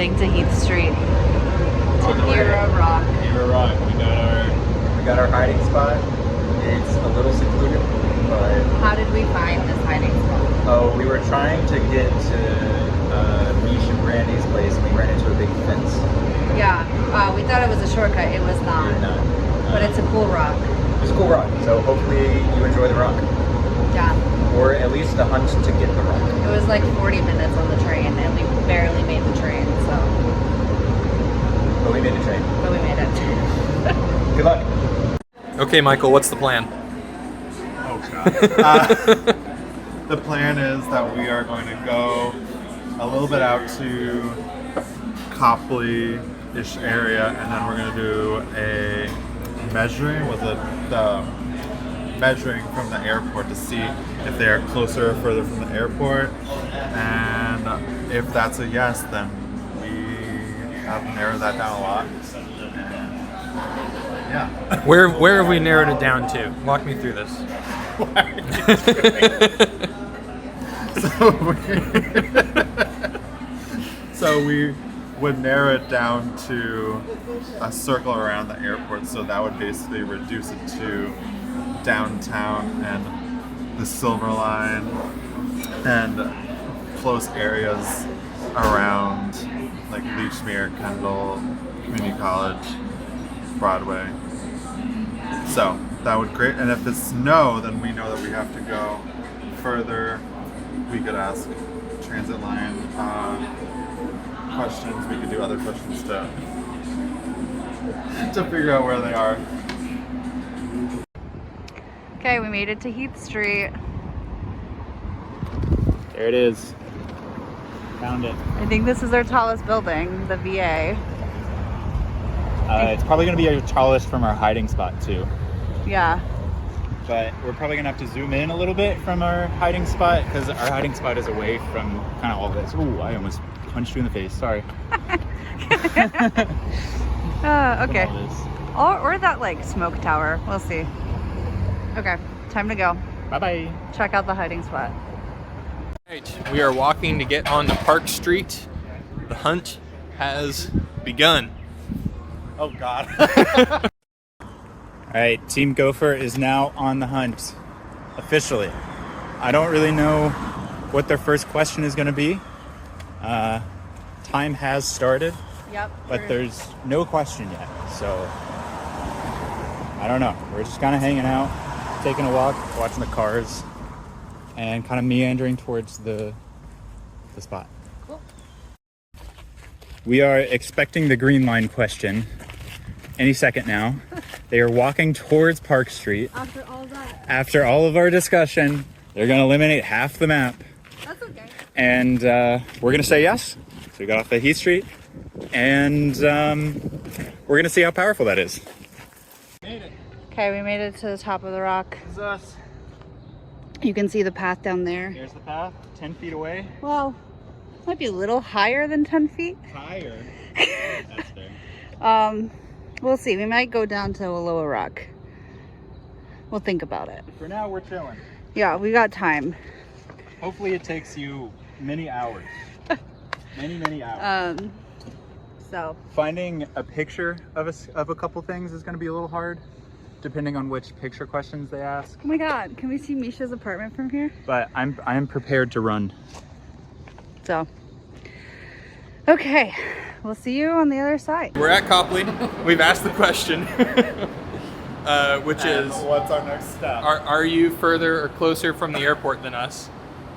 heading to Heath Street to Nira Rock. Nira Rock. We got our hiding spot. It's a little secluded, but How did we find this hiding spot? oh, we were trying to get to Mish and Brandy's place, and we ran into a big fence. Yeah, we thought it was a shortcut. It was not. We're not. But it's a cool rock. It's a cool rock, so hopefully you enjoy the rock, Yeah. or at least the hunt to get the rock. It was like 40 minutes on the train, and we barely made the train, so. But we made the train. But we made it. Good luck. Okay, Michael, what's the plan? Oh god. The plan is that we are going to go a little bit out to Copley-ish area, and then we're going to do a measuring measuring from the airport to see if they are closer or further from the airport, and if that's a yes, then we have narrowed that down a lot. Yeah. Where have we narrowed it down to? Walk me through this. So we would narrow it down to a circle around the airport, so that would basically reduce it to downtown and the Silver Line and close areas around like Leechmere, Kendall, Community College, Broadway. So that would great, and if it's no, then we know that we have to go further. We could ask transit line questions. We could do other questions to figure out where they are. Okay, we made it to Heath Street. There it is. Found it. I think this is our tallest building, the VA. It's probably going to be our tallest from our hiding spot too. Yeah. But we're probably going to have to zoom in a little bit from our hiding spot because our hiding spot is away from kind of all this. Ooh, I almost punched you in the face. Sorry. Okay. All this. Or that like smoke tower. We'll see. Okay, time to go. Bye-bye. Check out the hiding spot. Right, we are walking to get on to Park Street. The hunt has begun. Oh God. All right, Team Gopher is now on the hunt, officially. I don't really know what their first question is going to be. Time has started, Yep. but there's no question yet. So, I don't know. We're just kind of hanging out, taking a walk, watching the cars, and kind of meandering towards the spot. Cool. We are expecting the green line question any second now. They are walking towards Park Street. After all that. After all of our discussion, they're going to eliminate half the map. That's okay. And we're going to say yes. So we got off at Heath Street. And we're going to see how powerful that is. Made it. Okay, we made it to the top of the rock. This is us. You can see the path down there. Here's the path, 10 feet away. Well, might be a little higher than 10 feet. Higher. That's fair. We'll see. We might go down to a lower rock. We'll think about it. For now, we're chilling. Yeah, we got time. Hopefully it takes you many hours. many hours. So Finding a picture of a couple things is going to be a little hard, depending on which picture questions they ask. oh my god, can we see Misha's apartment from here? But I'm prepared to run. So okay, we'll see you on the other side. We're at Copley. We've asked the question, which is, What's our next step? are you further or closer from the airport than us?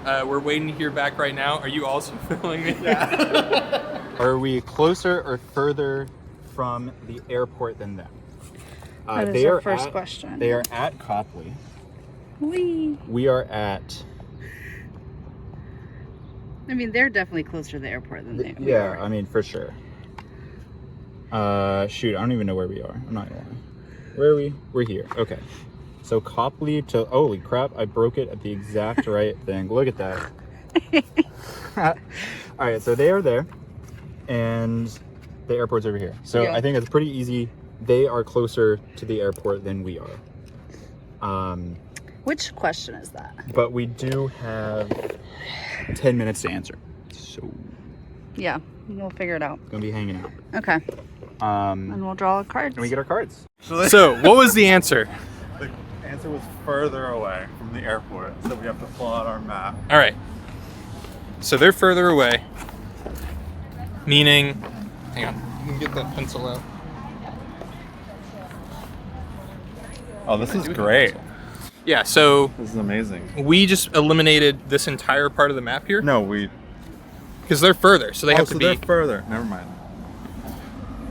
We're waiting to hear back right now. Are you also filming me? Yeah. Are we closer or further from the airport than them? That is they our are first at- question. They are at Copley. Whee! We are at. I mean, they're definitely closer to the airport than they we Yeah, are. I mean for sure. Shoot, I don't even know where we are. I'm not gonna lie. Where are we? We're here. Okay. So Copley to, holy crap, I broke it at the exact right thing. Look at that. All right, so they are there and the airport's over here. So Yeah. I think it's pretty easy. They are closer to the airport than we are. Which question is that? But we do have 10 minutes to answer. So Yeah. We'll figure it out. Gonna be hanging out. Okay. And we'll draw cards. And we get our cards. So, what was the answer? The answer was further away from the airport, so we have to pull out our map. All right. So they're further away, meaning, hang on, you can get that pencil out. Oh, this is great. Yeah, so This is amazing. we just eliminated this entire part of the map here No, we. because they're further, so they have to so be they're further. Never mind.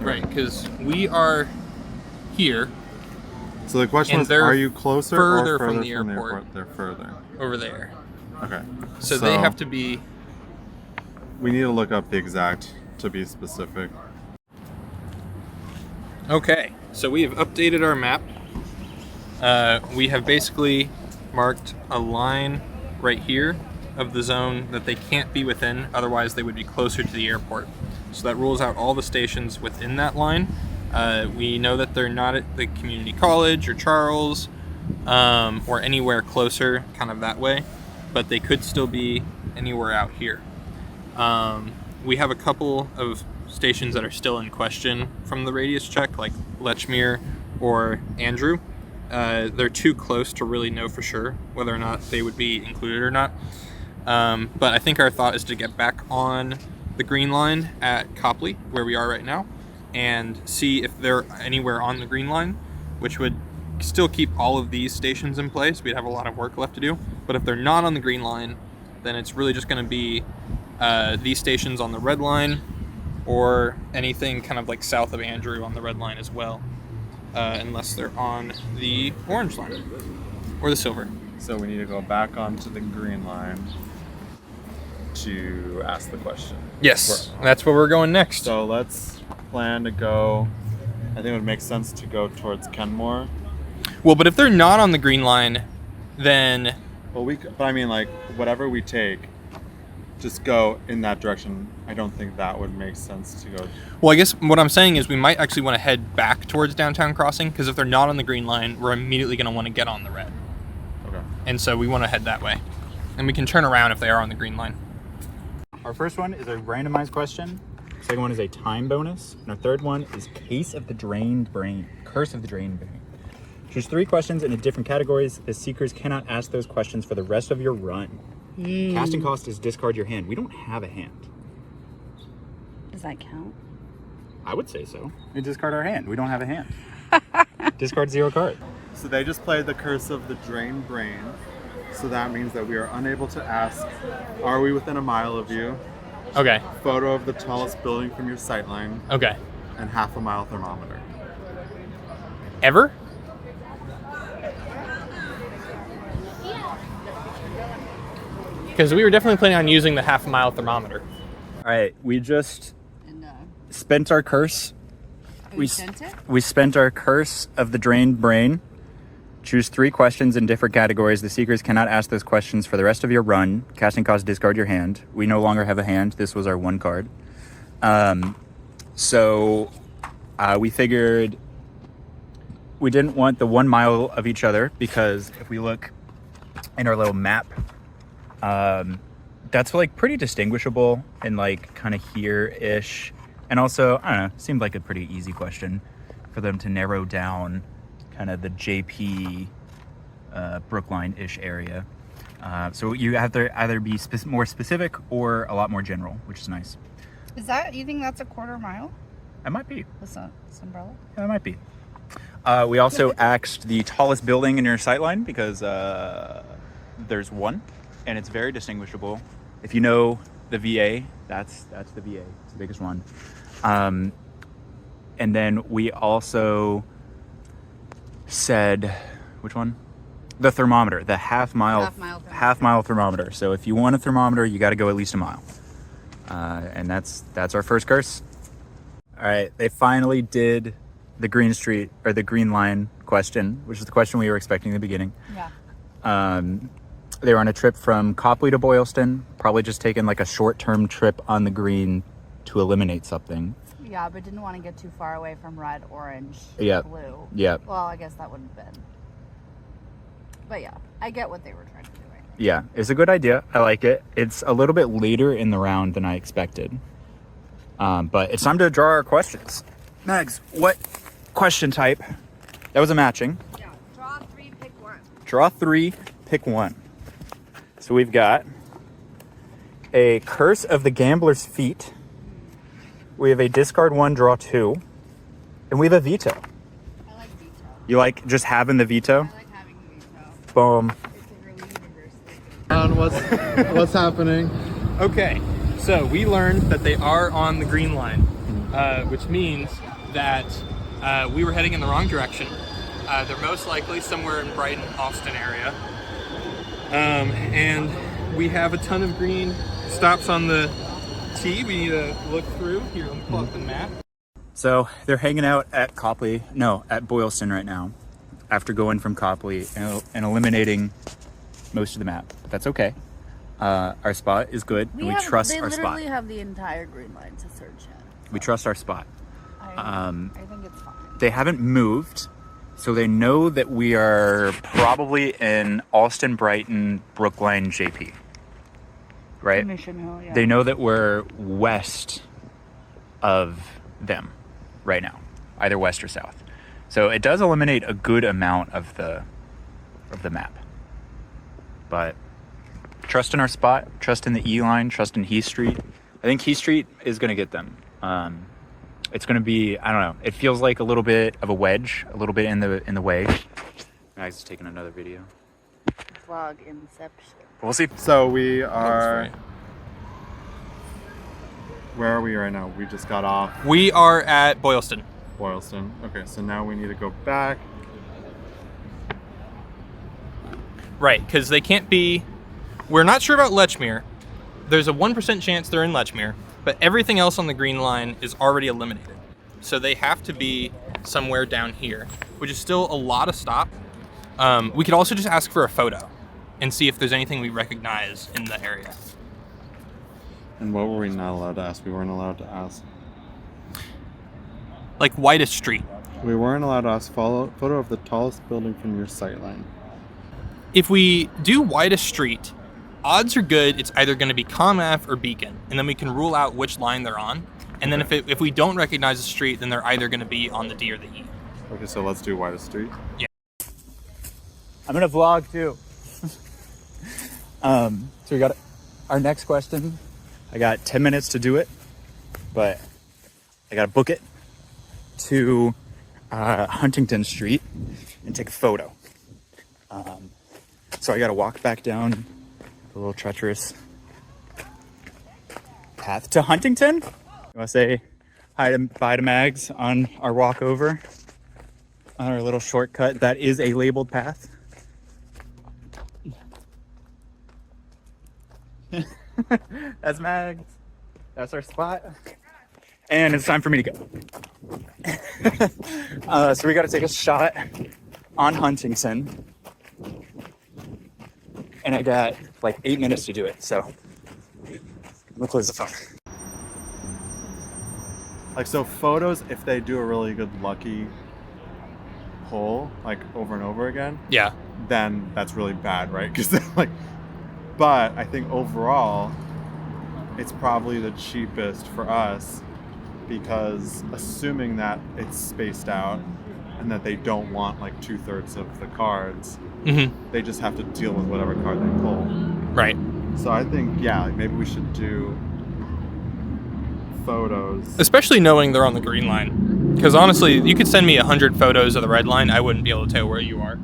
right. Because we are here So the question And was, they're are you closer further or from further the airport. They're further. over there, Okay. so they have to be. We need to look up the exact to be specific. Okay, so we have updated our map. We have basically marked a line right here of the zone that they can't be within, otherwise they would be closer to the airport. So that rules out all the stations within that line. We know that they're not at the community college or Charles or anywhere closer, kind of that way, but they could still be anywhere out here. We have a couple of stations that are still in question from the radius check, like Lechmere or Andrew. They're too close to really know for sure whether or not they would be included or not. But I think our thought is to get back on the green line at Copley, where we are right now, and see if they're anywhere on the green line, which would still keep all of these stations in place. We'd have a lot of work left to do. But if they're not on the green line, then it's really just going to be these stations on the red line, or anything kind of like south of Andrew on the red line as well, unless they're on the orange line or the silver. So we need to go back onto the green line to ask the question. Yes, that's where we're going next. So let's plan to go. I think it would make sense to go towards Kenmore. Well, but if they're not on the green line, then Well, but I mean, like, whatever we take, just go in that direction. I don't think that would make sense to go. well, I guess what I'm saying is we might actually want to head back towards downtown crossing, because if they're not on the green line, we're immediately going to want to get on the red. Okay. And so we want to head that way. And we can turn around if they are on the green line. Our first one is a randomized question. Second one is a time bonus. And our third one is Case of the Drained Brain. Curse of the Drained Brain. Choose 3 questions in different categories. The seekers cannot ask those questions for the rest of your run. Casting cost is discard your hand. We don't have a hand. Does that count? I would say so. We discard our hand. We don't have a hand. Discard 0 card. So they just played the Curse of the Drained Brain. So that means that we are unable to ask, are we within a mile of you? Okay. Photo of the tallest building from your sightline, Okay. and half a mile thermometer. Ever? Because we were definitely planning on using the half-mile thermometer. All right. We just And spent our curse. we sent it? We spent our Curse of the Drained Brain. Choose 3 questions in different categories. The seekers cannot ask those questions for the rest of your run. Casting cost, discard your hand. We no longer have a hand. This was our 1 card. So we figured we didn't want the 1 mile of each other, because if we look in our little map, that's like pretty distinguishable and like kind of here-ish. And also, I don't know, seemed like a pretty easy question for them to narrow down kind of the JP Brookline-ish area. So you have to either be more specific or a lot more general, which is nice. Is that, you think that's a quarter mile? It might be. This umbrella? Yeah, it might be. We also asked the tallest building in your sightline, because there's one, and it's very distinguishable. If you know the VA, that's the VA. It's the biggest one. And then we also said, which one? The thermometer, the half mile thermometer. So if you want a thermometer, you got to go at least a mile. And that's our first curse. All right, they finally did the Green Street or the Green Line question, which is the question we were expecting in the beginning. Yeah. They were on a trip from Copley to Boylston, probably just taking like a short-term trip on the green to eliminate something. Yeah, but didn't want to get too far away from red, orange, Yeah. blue. Yeah. Well, I guess that wouldn't have been. But yeah, I get what they were trying to do, I think. Yeah, it's a good idea. I like it. It's a little bit later in the round than I expected. But it's time to draw our questions. Mags, what question type? That was a matching. Yeah, draw 3, pick 1. Draw 3, pick 1. So we've got a Curse of the Gambler's Feet. We have a discard 1, draw 2. And we have a veto. I like veto. You like just having the veto? I like having veto. Boom. It's a really universal. What's happening? Okay, so we learned that they are on the green line, which means that we were heading in the wrong direction. They're most likely somewhere in Brighton, Austin area. And we have a ton of green stops on the T we need to look through. Here, let me pull up the map. So they're hanging out at at Boylston right now, after going from Copley and eliminating most of the map. But that's okay. Our spot is good, and we trust our spot. They literally have the entire green line to search at. We trust our spot. I think it's fine. They haven't moved, so they know that we are probably in Alston, Brighton, Brookline, JP. Right? Mission Hill, yeah. They know that we're west of them right now, either west or south. So it does eliminate a good amount of the map. But trust in our spot, trust in the E line, trust in Heath Street. I think Heath Street is going to get them. It's going to be, I don't know, it feels like a little bit of a wedge, a little bit in the way. Max is taking another video. Vlog Inception. We'll see. So we are. That's right. Where are we right now? We just got off We are at Boylston. Boylston. Okay, so now we need to go back. Right, because they can't be... We're not sure about Lechmere. There's a 1% chance they're in Lechmere, but everything else on the green line is already eliminated. So they have to be somewhere down here, which is still a lot of stop. We could also just ask for a photo and see if there's anything we recognize in the area. And what were we not allowed to ask? We weren't allowed to ask. Like Whitest Street. We weren't allowed to ask photo of the tallest building from your sightline. If we do Whitest Street, odds are good it's either going to be ComF or Beacon, and then we can rule out which line they're on. And then if we don't recognize the street, then they're either going to be on the D or the E. Okay, so let's do Whitest Street. Yeah. I'm going to vlog too. So we got our next question. I got 10 minutes to do it, but I got to book it to Huntington Street and take a photo. So I got to walk back down the little treacherous path to Huntington. You want to say bye to Mags on our walk over on our little shortcut that is a labeled path? That's Mags. That's our spot. And it's time for me to go. So we got to take a shot on Huntington. And I got like 8 minutes to do it. So I'm gonna close the phone. Like, so photos, if they do a really good lucky pull, like over and over again, Yeah. then that's really bad, right? Because like, but I think overall, it's probably the cheapest for us because assuming that it's spaced out and that they don't want like 2/3 of the cards, they just have to deal with whatever card they pull. Right. So I think, yeah, like maybe we should do photos. Especially knowing they're on the green line. Because honestly, you could send me 100 photos of the red line. I wouldn't be able to tell where you are.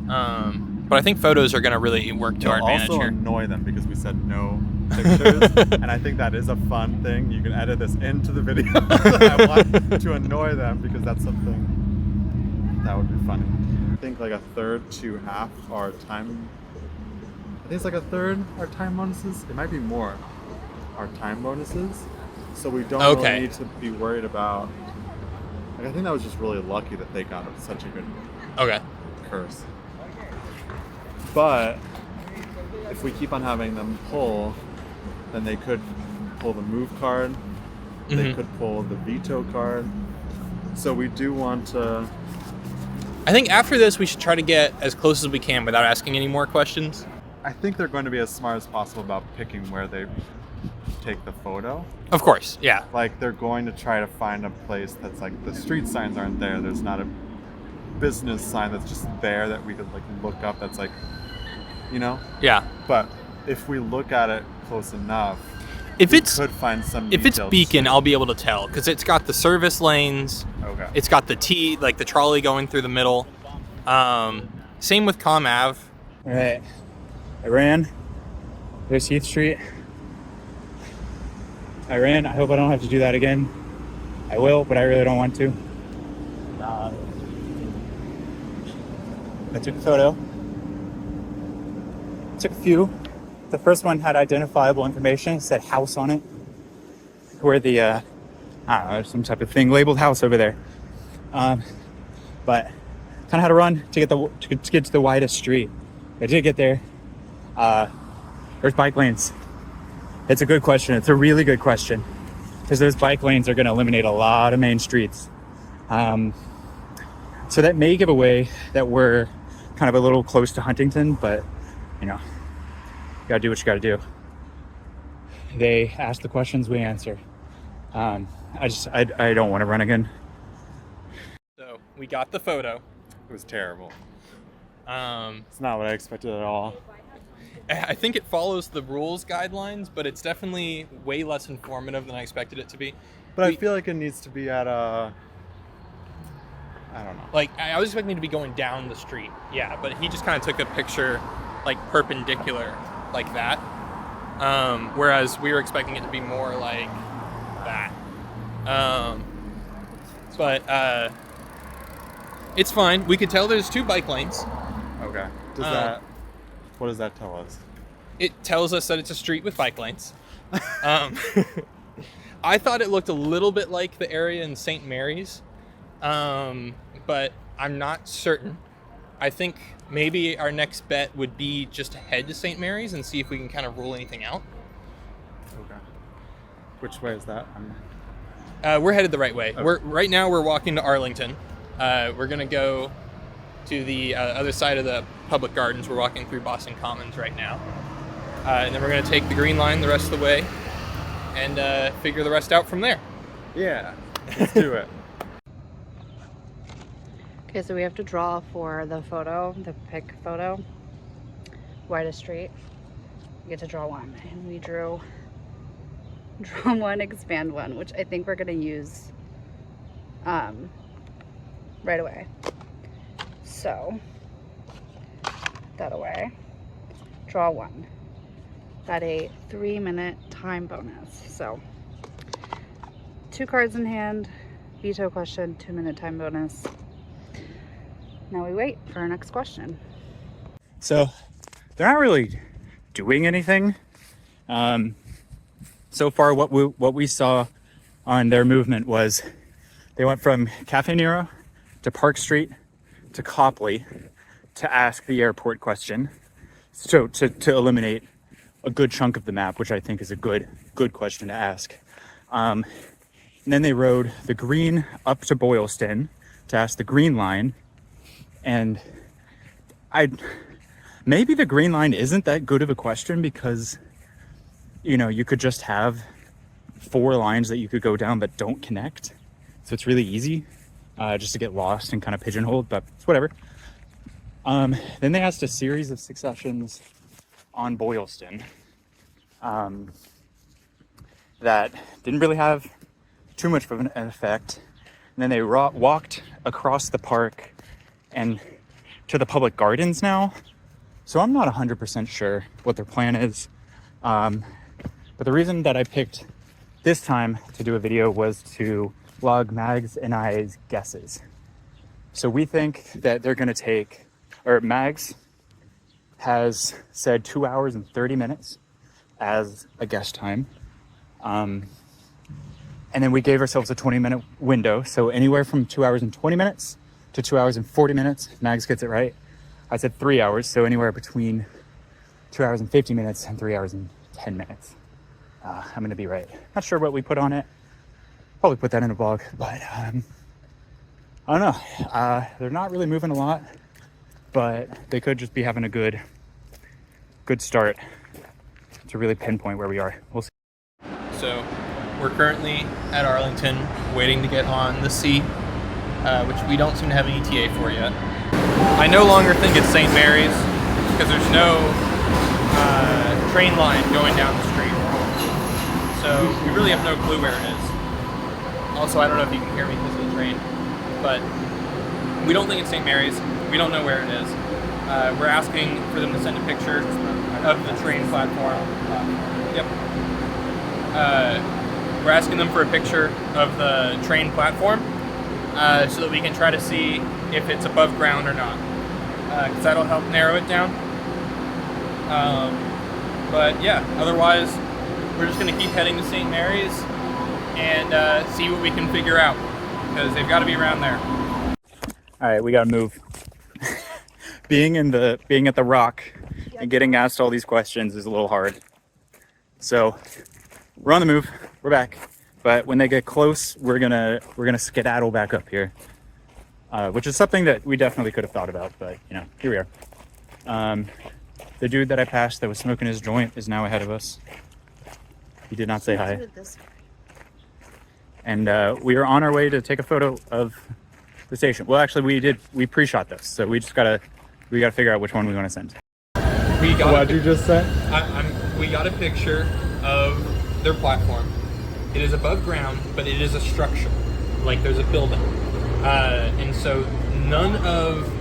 Yeah. But I think photos are going to really work to our advantage also here. annoy them because we said no pictures, and I think that is a fun thing. You can edit this into the video. I want to annoy them because that's something that would be funny. I think like a third to half our time. I think it's like a third our time bonuses. It might be more our time bonuses. So we don't really need to be worried about. Like, I think that was just really lucky that they got such a good curse. But if we keep on having them pull, then they could pull the move card. They could pull the veto card. So we do want to... I think after this, we should try to get as close as we can without asking any more questions. I think they're going to be as smart as possible about picking where they take the photo. Of course, yeah. Like they're going to try to find a place that's like the street signs aren't there. There's not a business sign that's just there that we could like look up. That's like, you know. Yeah. But if we look at it close enough, If we it's could find some. if it's detailed Beacon, street. I'll be able to tell because it's got the service lanes. Okay. It's got the like the trolley going through the middle. Same with Com Ave. All right, I ran. There's Heath Street. I ran. I hope I don't have to do that again. I will, but I really don't want to. I took a photo. Took a few. The first one had identifiable information. It said house on it. Where the, I don't know, some type of thing labeled house over there. But kind of had to run to get to the widest street. I did get there. There's bike lanes. It's a good question. It's a really good question because those bike lanes are going to eliminate a lot of main streets. So that may give away that we're kind of a little close to Huntington, but you know, you gotta do what you gotta do. They ask the questions, we answer. I don't want to run again. So we got the photo. It was terrible. Um, It's not what I expected at all. I think it follows the rules guidelines, but it's definitely way less informative than I expected it to be. But I feel like it needs to be at a. I don't know. Like, I was expecting it to be going down the street. Yeah, but he just kind of took a picture, like, perpendicular, like that. Whereas we were expecting it to be more like that. But it's fine. We could tell there's 2 bike lanes. Okay. What does that tell us? It tells us that it's a street with bike lanes. I thought it looked a little bit like the area in St. Mary's. But I'm not certain. I think maybe our next bet would be just to head to St. Mary's and see if we can kind of rule anything out. Okay. Which way is that? We're headed the right way. Okay. Right now we're walking to Arlington. We're gonna go to the other side of the public gardens. We're walking through Boston Commons right now. And then we're gonna take the Green Line the rest of the way and figure the rest out from there. Yeah. Let's do it. Okay, so we have to draw for the photo, the pic photo. Widest street. We get to draw one, and we drew one, expand one, which I think we're gonna use right away. So that away. Draw one. Got a 3-minute time bonus. So 2 cards in hand, veto question, 2-minute time bonus. Now we wait for our next question. So they're not really doing anything. So far, what we saw on their movement was they went from Cafe Nero to Park Street to Copley to ask the airport question. So to eliminate a good chunk of the map, which I think is a good question to ask. And then they rode the green up to Boylston to ask the Green Line. And maybe the Green Line isn't that good of a question because, you know, you could just have 4 lines that you could go down that don't connect. So it's really easy just to get lost and kind of pigeonholed, but it's whatever. Then they asked a series of successions on Boylston that didn't really have too much of an effect. And then they walked across the park and to the public gardens now. So I'm not 100% sure what their plan is. But the reason that I picked this time to do a video was to log Mags and I's guesses. So we think that they're gonna take, or Mags has said 2 hours and 30 minutes as a guess time. And then we gave ourselves a 20-minute window. So anywhere from 2 hours and 20 minutes to 2 hours and 40 minutes, Mags gets it right. I said 3 hours, so anywhere between 2 hours and 50 minutes and 3 hours and 10 minutes. I'm gonna be right. Not sure what we put on it. Probably put that in a blog, but I don't know. They're not really moving a lot, but they could just be having a good start to really pinpoint where we are. We'll see. So we're currently at Arlington waiting to get on the C, which we don't seem to have an ETA for yet. I no longer think it's St. Mary's because there's no train line going down the street. So we really have no clue where it is. Also, I don't know if you can hear me because of the train, but we don't think it's St. Mary's. We don't know where it is. We're asking for them to send a picture of the train platform. Yep. We're asking them for a picture of the train platform so that we can try to see if it's above ground or not, because that'll help narrow it down. But yeah, otherwise, we're just going to keep heading to St. Mary's and see what we can figure out, because they've got to be around there. All right, we gotta move. being at the Rock and getting asked all these questions is a little hard. So we're on the move. We're back. But when they get close, we're gonna skedaddle back up here, which is something that we definitely could have thought about. But you know, here we are. The dude that I passed that was smoking his joint is now ahead of us. He did not say hi. And we are on our way to take a photo of the station. Well, actually, we pre-shot this, so we gotta figure out which one we want to send. What'd you just say? We got a picture of their platform. It is above ground, but it is a structure, like there's a building, and so none of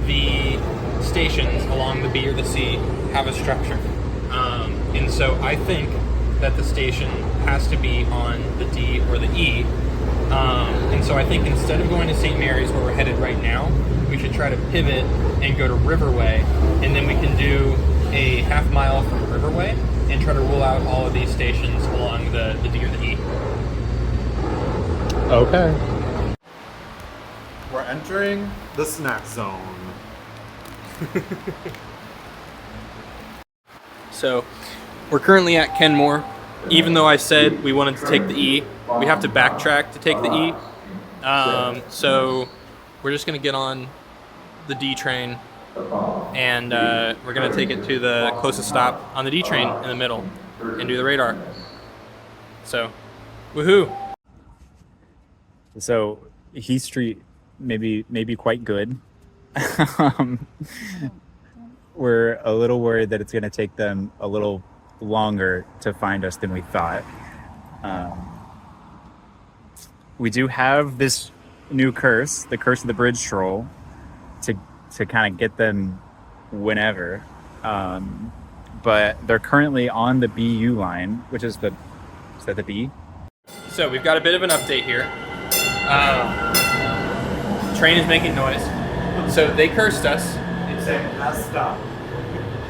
the stations along the B or the C have a structure, and so I think that the station has to be on the D or the E. And so I think instead of going to St. Mary's where we're headed right now, we should try to pivot and go to Riverway, and then we can do a half mile from Riverway and try to rule out all of these stations along the D or the E. Okay. We're entering the snack zone. So we're currently at Kenmore. Even though I said we wanted to take the E, we have to backtrack to take the E. So we're just going to get on the D train, and we're going to take it to the closest stop on the D train in the middle and do the radar. So, woohoo! So Heath Street maybe quite good. We're a little worried that it's going to take them a little longer to find us than we thought. We do have this new curse, the Curse of the Bridge Troll, to kind of get them whenever. But they're currently on the BU line, which is the B? So we've got a bit of an update here. Train is making noise. So they cursed us.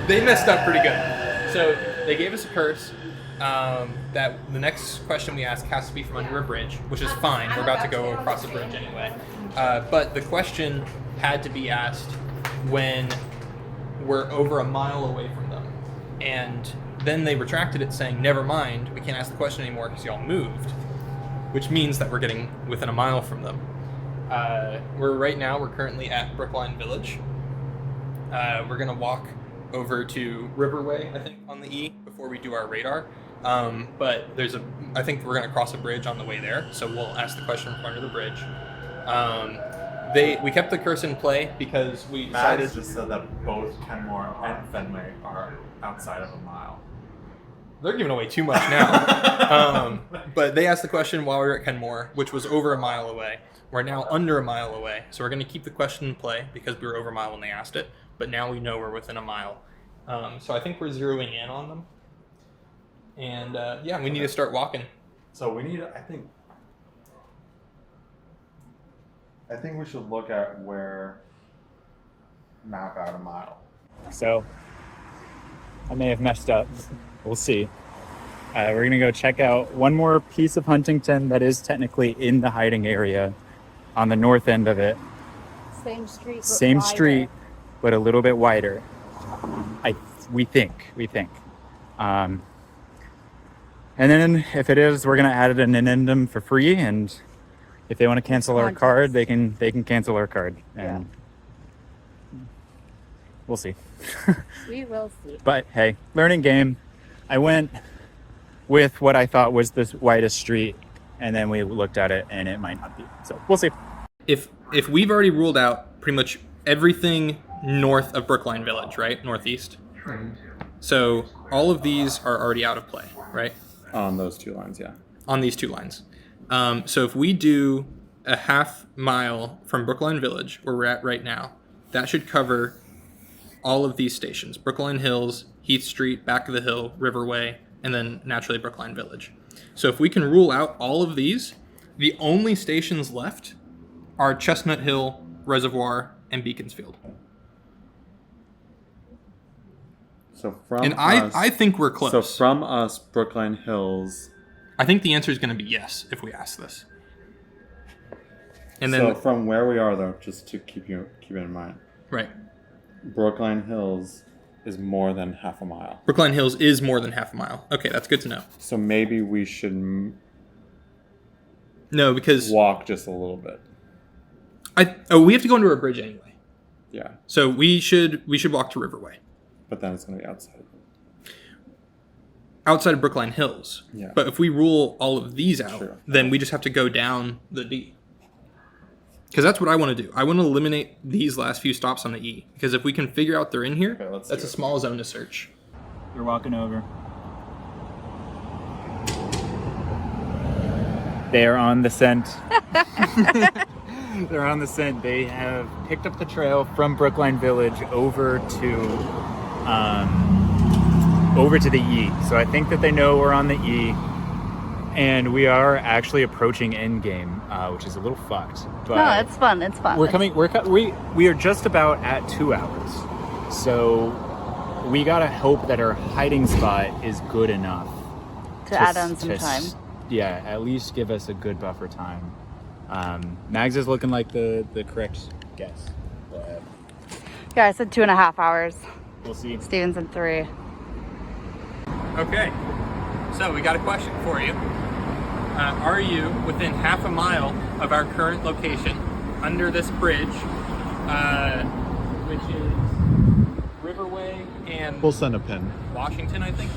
They messed up pretty good. So they gave us a curse that the next question we ask has to be from under a bridge, which is fine. We're about to go across a bridge anyway. But the question had to be asked when we're over a mile away from them. And then they retracted it saying, never mind, we can't ask the question anymore because y'all moved, which means that we're getting within a mile from them. We're currently at Brookline Village. We're gonna walk over to Riverway, I think, on the E before we do our radar. But I think we're gonna cross a bridge on the way there, so we'll ask the question from under the bridge. We kept the curse in play because we decided. Matt just said that both Kenmore and Fenway are outside of a mile. They're giving away too much now. But they asked the question while we were at Kenmore, which was over a mile away. We're now under a mile away, so we're going to keep the question in play because we were over a mile when they asked it. But now we know we're within a mile. So I think we're zeroing in on them. And we need to start walking. So we need, I think we should look at map out a mile. So I may have messed up. We'll see. We're gonna go check out one more piece of Huntington that is technically in the hiding area on the north end of it. Same street. But Same wider. street, but a little bit wider. We think. And then if it is, we're gonna add an addendum for free, and if they want to cancel our card, they can cancel our card, and we'll see. We will see. But hey, learning game. I went with what I thought was the widest street, and then we looked at it and it might not be. So we'll see. If we've already ruled out pretty much everything north of Brookline Village, right? Northeast. So all of these are already out of play, right? On those 2 lines, yeah. On these 2 lines. So if we do a half mile from Brookline Village, where we're at right now, that should cover all of these stations: Brookline Hills, Heath Street, Back of the Hill, Riverway, and then naturally Brookline Village. So if we can rule out all of these, the only stations left are Chestnut Hill, Reservoir, and Beaconsfield. So from And us, I think we're close. So from us, Brookline Hills. I think the answer is going to be yes if we ask this. And then So from where we are, though, just to keep it in mind, right, Brookline Hills is more than half a mile. Brookline Hills is more than half a mile. Okay, that's good to know. So maybe we should No, because walk just a little bit. we have to go under a bridge anyway. Yeah, So we should walk to Riverway. but then it's going to be outside. Outside of Brookline Hills. Yeah. But if we rule all of these out, Sure. then we just have to go down the D. Because that's what I want to do. I want to eliminate these last few stops on the E. Because if we can figure out they're in here, Okay, let's that's do a it. small zone to search. They're walking over. They're on the scent. They're on the scent. They have picked up the trail from Brookline Village over to the E. So I think that they know we're on the E, and we are actually approaching endgame, which is a little fucked. But No, it's fun. It's fun. we are just about at 2 hours. So we gotta hope that our hiding spot is good enough to add on some time. Yeah, at least give us a good buffer time. Mags is looking like the correct guess. But Yeah, I said 2.5 hours. we'll see. Steven said 3. Okay. So we got a question for you. Are you within half a mile of our current location under this bridge, which is Riverway and We'll send a pin. Washington, I think?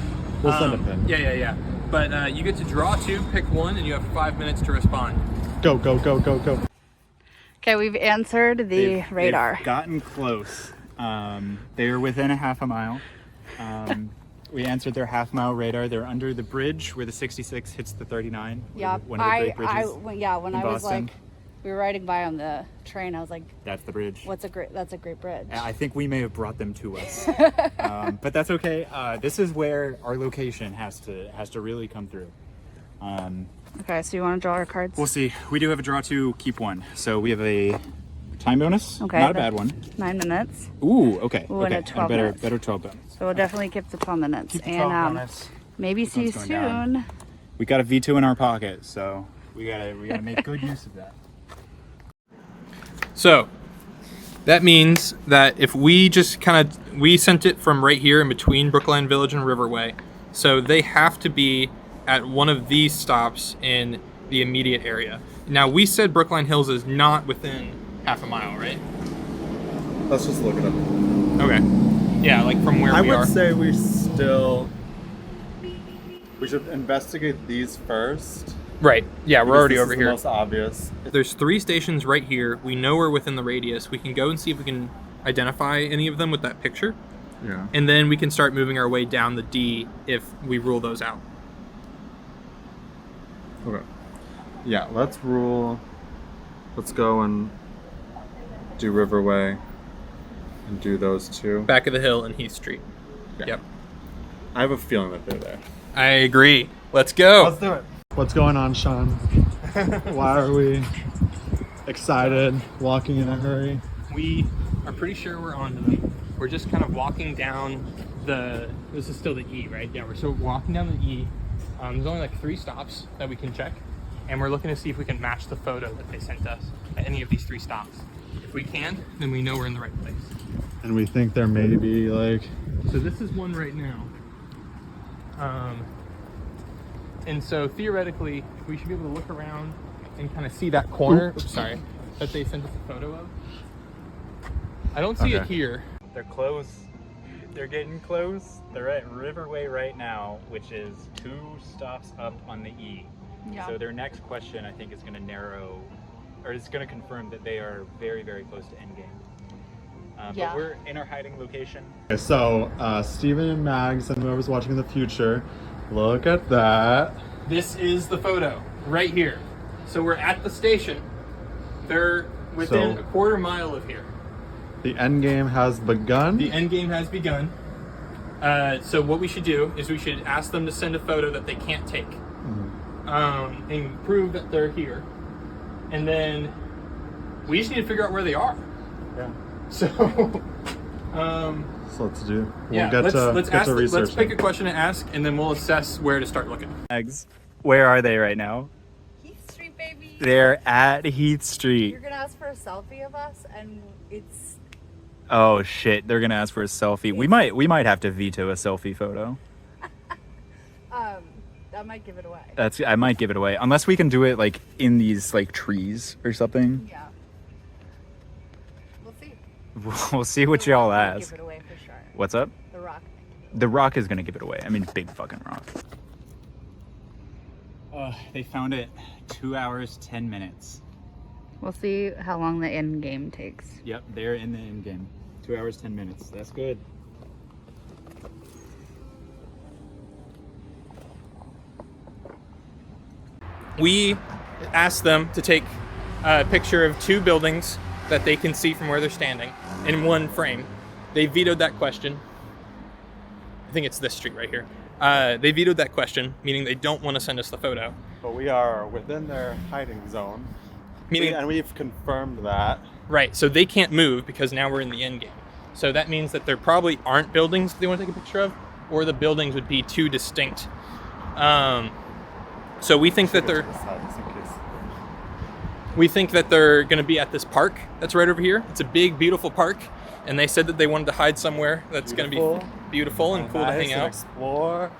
We'll send a pin. Yeah. But you get to draw 2, pick 1, and you have 5 minutes to respond. Go. Okay, we've answered the radar. They've gotten close. They are within a half a mile. We answered their half-mile radar. They're under the bridge where the 66 hits the 39. Yeah, One of the great bridges. when in I was Boston. like, we were riding by on the train. I was like, That's the bridge. that's a great bridge. I think we may have brought them to us, but that's okay. This is where our location has to really come through. Okay, so you want to draw our cards? We'll see. We do have a draw to keep 1, so we have a time bonus. Okay, Not a that- bad one. 9 minutes. Ooh, okay. Ooh, and okay. a 12 better, minutes. better 12 bonus. So we'll definitely keep the 12 minutes. Keep the 12 And bonus. maybe see you one's going down. soon. We got a V2 in our pocket, so we gotta make good use of that. So that means that if we just we sent it from right here in between Brookline Village and Riverway, so they have to be at one of these stops in the immediate area. Now we said Brookline Hills is not within half a mile, right? Let's just look it up. Okay. Yeah, like from where I we would are. say we should investigate these first. Right. Yeah, we're because already this over is here. The most obvious. There's 3 stations right here. We know we're within the radius. We can go and see if we can identify any of them with that picture. Yeah. And then we can start moving our way down the D if we rule those out. Okay. Yeah, let's go and do Riverway and do those 2. Back of the Hill and Heath Street. Yeah. Yep. I have a feeling that they're there. I agree. Let's go. do it. What's going on, Sean? Why are we excited, walking in a hurry? We are pretty sure we're onto them. We're just kind of walking down this is still the E, right? Yeah, we're still walking down the E. There's only like 3 stops that we can check. And we're looking to see if we can match the photo that they sent us at any of these 3 stops. If we can, then we know we're in the right place. And we think there may be like, So this is one right now. And so theoretically, we should be able to look around and kind of see that corner, that they sent us a photo of. I don't see it Okay. here. They're close. They're getting close. They're at Riverway right now, which is 2 stops up on the E. Yeah. So their next question, I think, is going to narrow, or it's going to confirm that they are very, very close to endgame. Yeah. But we're in our hiding location. Okay, so Steven and Mags and whoever's watching in the future, look at that. This is the photo right here. So we're at the station. They're within So- a quarter mile of here. The end game has begun. The end game has begun. So what we should do is we should ask them to send a photo that they can't take, and prove that they're here. And then we just need to figure out where they are. Yeah. So, So let's do. We'll yeah, get to let's get ask. to Let's research. pick a question to ask, and then we'll assess where to start looking. Eggs. Where are they right now? Heath Street, baby. They're at Heath Street. You're gonna ask for a selfie of us, and it's Oh shit! They're gonna ask for a selfie. We might have to veto a selfie photo. that might give it away. I might give it away unless we can do it like in these like trees or something. Yeah. We'll see. We'll see what y'all Might ask. Give it away for sure. What's up? The Rock. The Rock is gonna give it away. I mean, big fucking Rock. They found it. 2 hours 10 minutes. We'll see how long the end game takes. Yep, they're in the end game. 2 hours 10 minutes. That's good. We asked them to take a picture of 2 buildings that they can see from where they're standing in one frame. They vetoed that question. I think it's this street right here. They vetoed that question, meaning they don't want to send us the photo. But we are within their hiding zone. Meaning, And we've confirmed that. right, so they can't move because now we're in the end game. So that means that there probably aren't buildings they want to take a picture of, or the buildings would be too distinct. So we think that they're going to be at this park that's right over here. It's a big, beautiful park, and they said that they wanted to hide somewhere that's going to be beautiful and cool to hang out. Explore.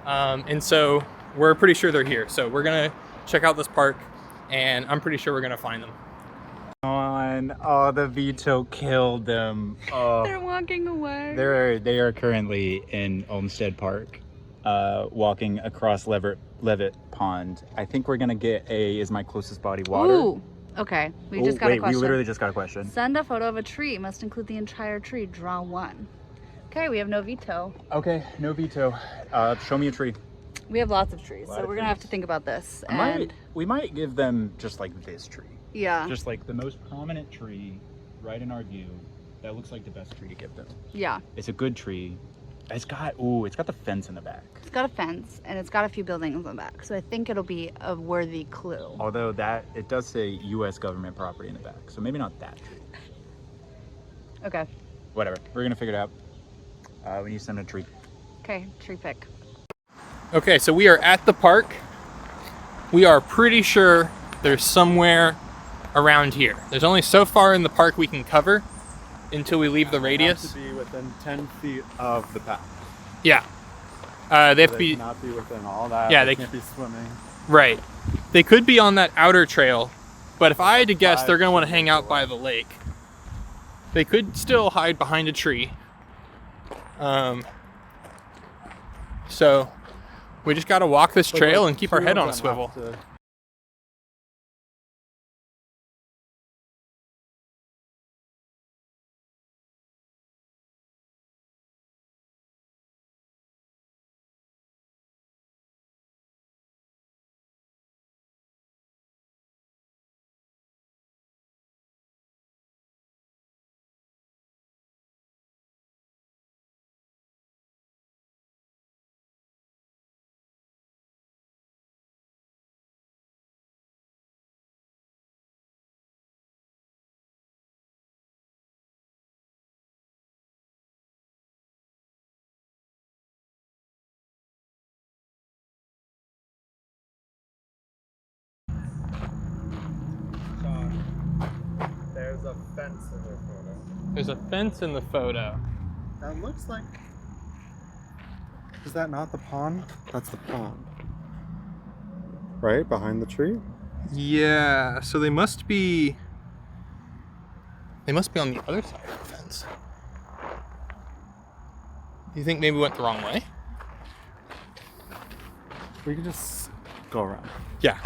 And so we're pretty sure they're here. So we're going to check out this park, and I'm pretty sure we're going to find them. Oh, the veto killed them. Oh. They're walking away. They are currently in Olmsted Park, walking across Levitt Pond. I think we're gonna get is my closest body water. Ooh. Okay. We just got a question. We literally just got a question. Send a photo of a tree. Must include the entire tree. Draw one. Okay, we have no veto. Okay, no veto. Show me a tree. We have lots of trees, so of we're gonna have to trees. think about this. We might give them just like this tree. Yeah. Just like the most prominent tree right in our view. That looks like the best tree to give them. Yeah. It's a good tree. It's got the fence in the back. It's got a fence and it's got a few buildings in the back, so I think it'll be a worthy clue. Although it does say U.S. government property in the back, so maybe not that tree. Okay. Whatever. We're gonna figure it out. We need to send a tree. Okay. Tree pick. Okay, so we are at the park. We are pretty sure there's somewhere around here. There's only so far in the park we can cover until we leave the Have radius. to be within 10 feet of the path. Yeah. They have to They be, cannot be within all that. Yeah, they they- can't be swimming. right. They could be on that outer trail, but if I had to guess, they're gonna want to hang out by the lake. They could still hide behind a tree. So we just gotta walk this trail and keep our head on a swivel. There's a fence in their photo. There's a fence in the photo. That looks like. Is that not the pond? That's the pond. Right behind the tree? Yeah, so they must be on the other side of the fence. You think maybe we went the wrong way? We can just go around. Yeah.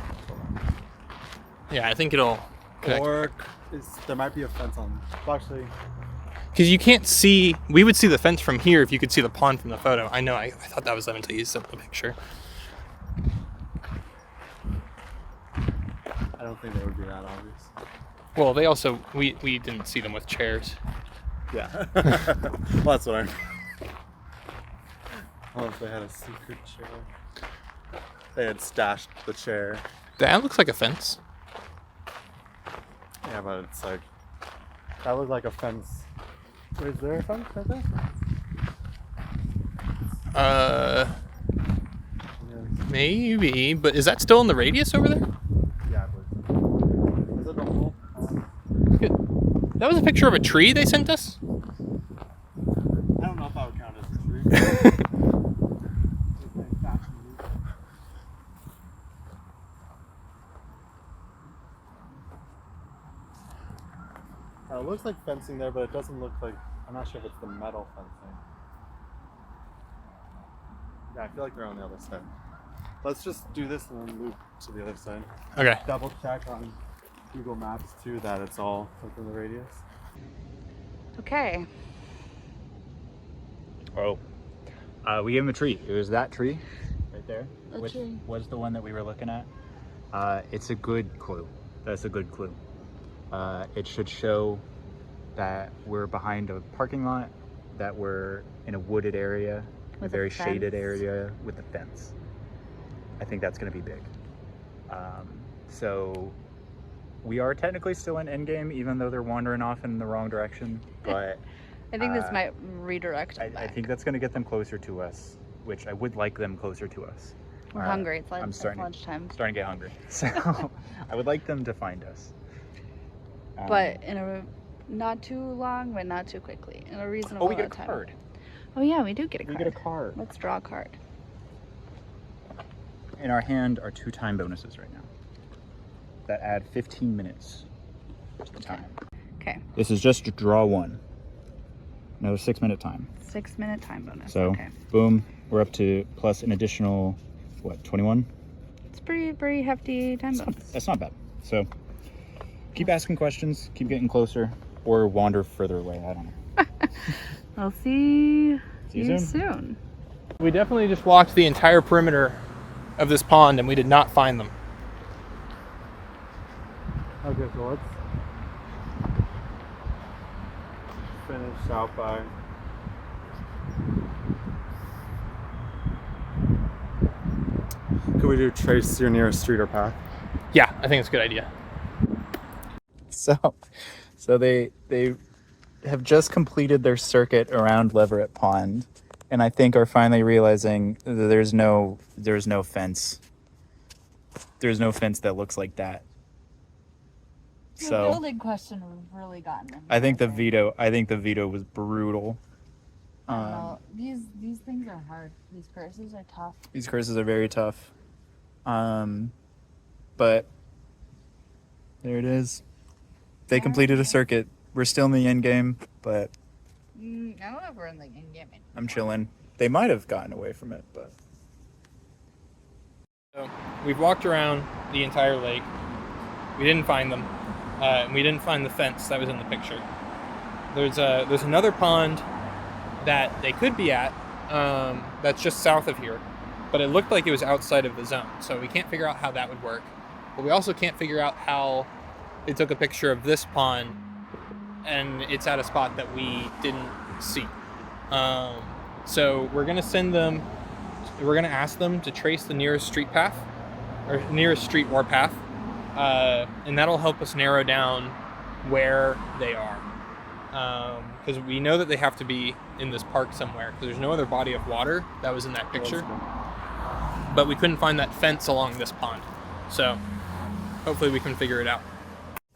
Yeah, I think it'll connect. Or there might be a fence on. Well, actually, Because you can't see, we would see the fence from here if you could see the pond from the photo. I know, I thought that was them until you sent the picture. I don't think they would be that obvious. Well, they also, we didn't see them with chairs. Yeah. Well, that's what I mean. Oh, if they had a secret chair. They had stashed the chair. That looks like a fence. Yeah, but it's like, that looked like a fence. Wait, is there a fence right there? Uh, Yeah, maybe, but is that still in the radius over there? yeah, I believe so. Is it the whole? That was a picture of a tree they sent us? I don't know if that would count as a tree. It looks like fencing there, but it doesn't look like. I'm not sure if it's the metal fencing. Yeah, I feel like they're on the other side. Let's just do this and then move to the other side. Okay. Double check on Google Maps too that it's all within the radius. Okay. Oh. We gave him a tree. It was that tree right there. A which tree. was the one that we were looking at. It's a good clue. That's a good clue. It should show that we're behind a parking lot, that we're in a wooded area, a With a very shaded fence. area with a fence. I think that's going to be big. So we are technically still in endgame, even though they're wandering off in the wrong direction. But I think this might redirect I them back. think that's going to get them closer to us, which I would like them closer to us. We're hungry. It's, I'm it's starting lunchtime. to get hungry. So I would like them to find us. But in a not too long, but not too quickly. In a reasonable Oh, we get a amount of time. card. Oh yeah, we do get a We card. get a card. Let's draw a card. In our hand are 2 time bonuses right now that add 15 minutes to the time. Okay. This is just to draw 1. Another 6-minute time. 6-minute time bonus. So, Okay. boom, we're up to plus an additional, 21? It's pretty hefty time bonus. That's not bad. So, keep asking questions, keep getting closer, or wander further away. I don't know. We'll see you you soon. soon. We definitely just walked the entire perimeter of this pond and we did not find them. Okay, so let's finish out by. Could we do trace your nearest street or path? Yeah, I think it's a good idea. So they have just completed their circuit around Leverett Pond, and I think are finally realizing that there's no fence. There's no fence that looks like that. The So building question has really gotten them. I think the veto was brutal. These things are hard. These curses are tough. These curses are very tough. But there it is. They completed a circuit. We're still in the end game, but I don't know if we're in the end game. I'm chilling. They might have gotten away from it, but So we've walked around the entire lake. We didn't find them. We didn't find the fence that was in the picture. There's another pond that they could be at that's just south of here, but it looked like it was outside of the zone. So we can't figure out how that would work. But we also can't figure out how they took a picture of this pond and it's at a spot that we didn't see. So we're gonna ask them to trace the nearest street path, or nearest street or path, and that'll help us narrow down where they are. Because we know that they have to be in this park somewhere, because there's no other body of water that was in that picture. But we couldn't find that fence along this pond. So hopefully we can figure it out.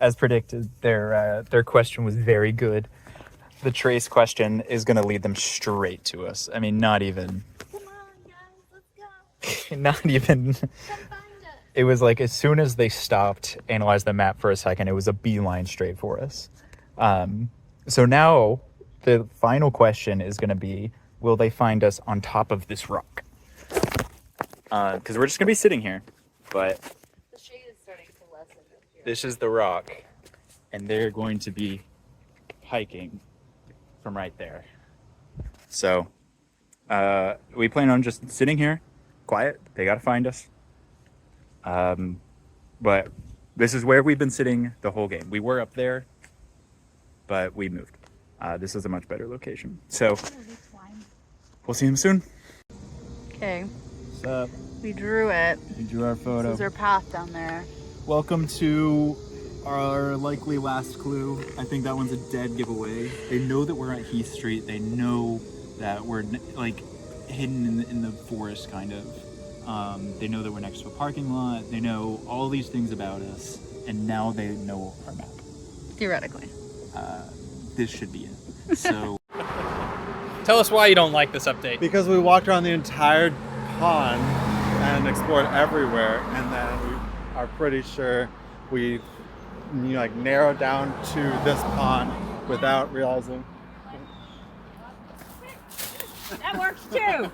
as predicted, their question was very good. The trace question is going to lead them straight to us. I mean, not even. Come on, guys, let's go. Not even. Come find us. It was like as soon as they stopped, analyzed the map for a second, it was a beeline straight for us. So now the final question is going to be, will they find us on top of this rock. Because we're just going to be sitting here, but The shade is starting to lessen up here. this is the rock, and they're going to be hiking from right there. So we plan on just sitting here, quiet. They got to find us. But this is where we've been sitting the whole game. We were up there, but we moved. This is a much better location. So we'll see him soon. Okay, What's up? we drew it. We drew our photo. This is our path down there. Welcome to our likely last clue. I think that one's a dead giveaway. They know that we're at Heath Street. They know that we're like hidden in the forest, kind of. They know that we're next to a parking lot. They know all these things about us, and now they know our map. Theoretically. This should be it. So Tell us why you don't like this update. Because we walked around the entire pond and explored everywhere, and then we are pretty sure we like narrowed down to this pond without realizing. That works too.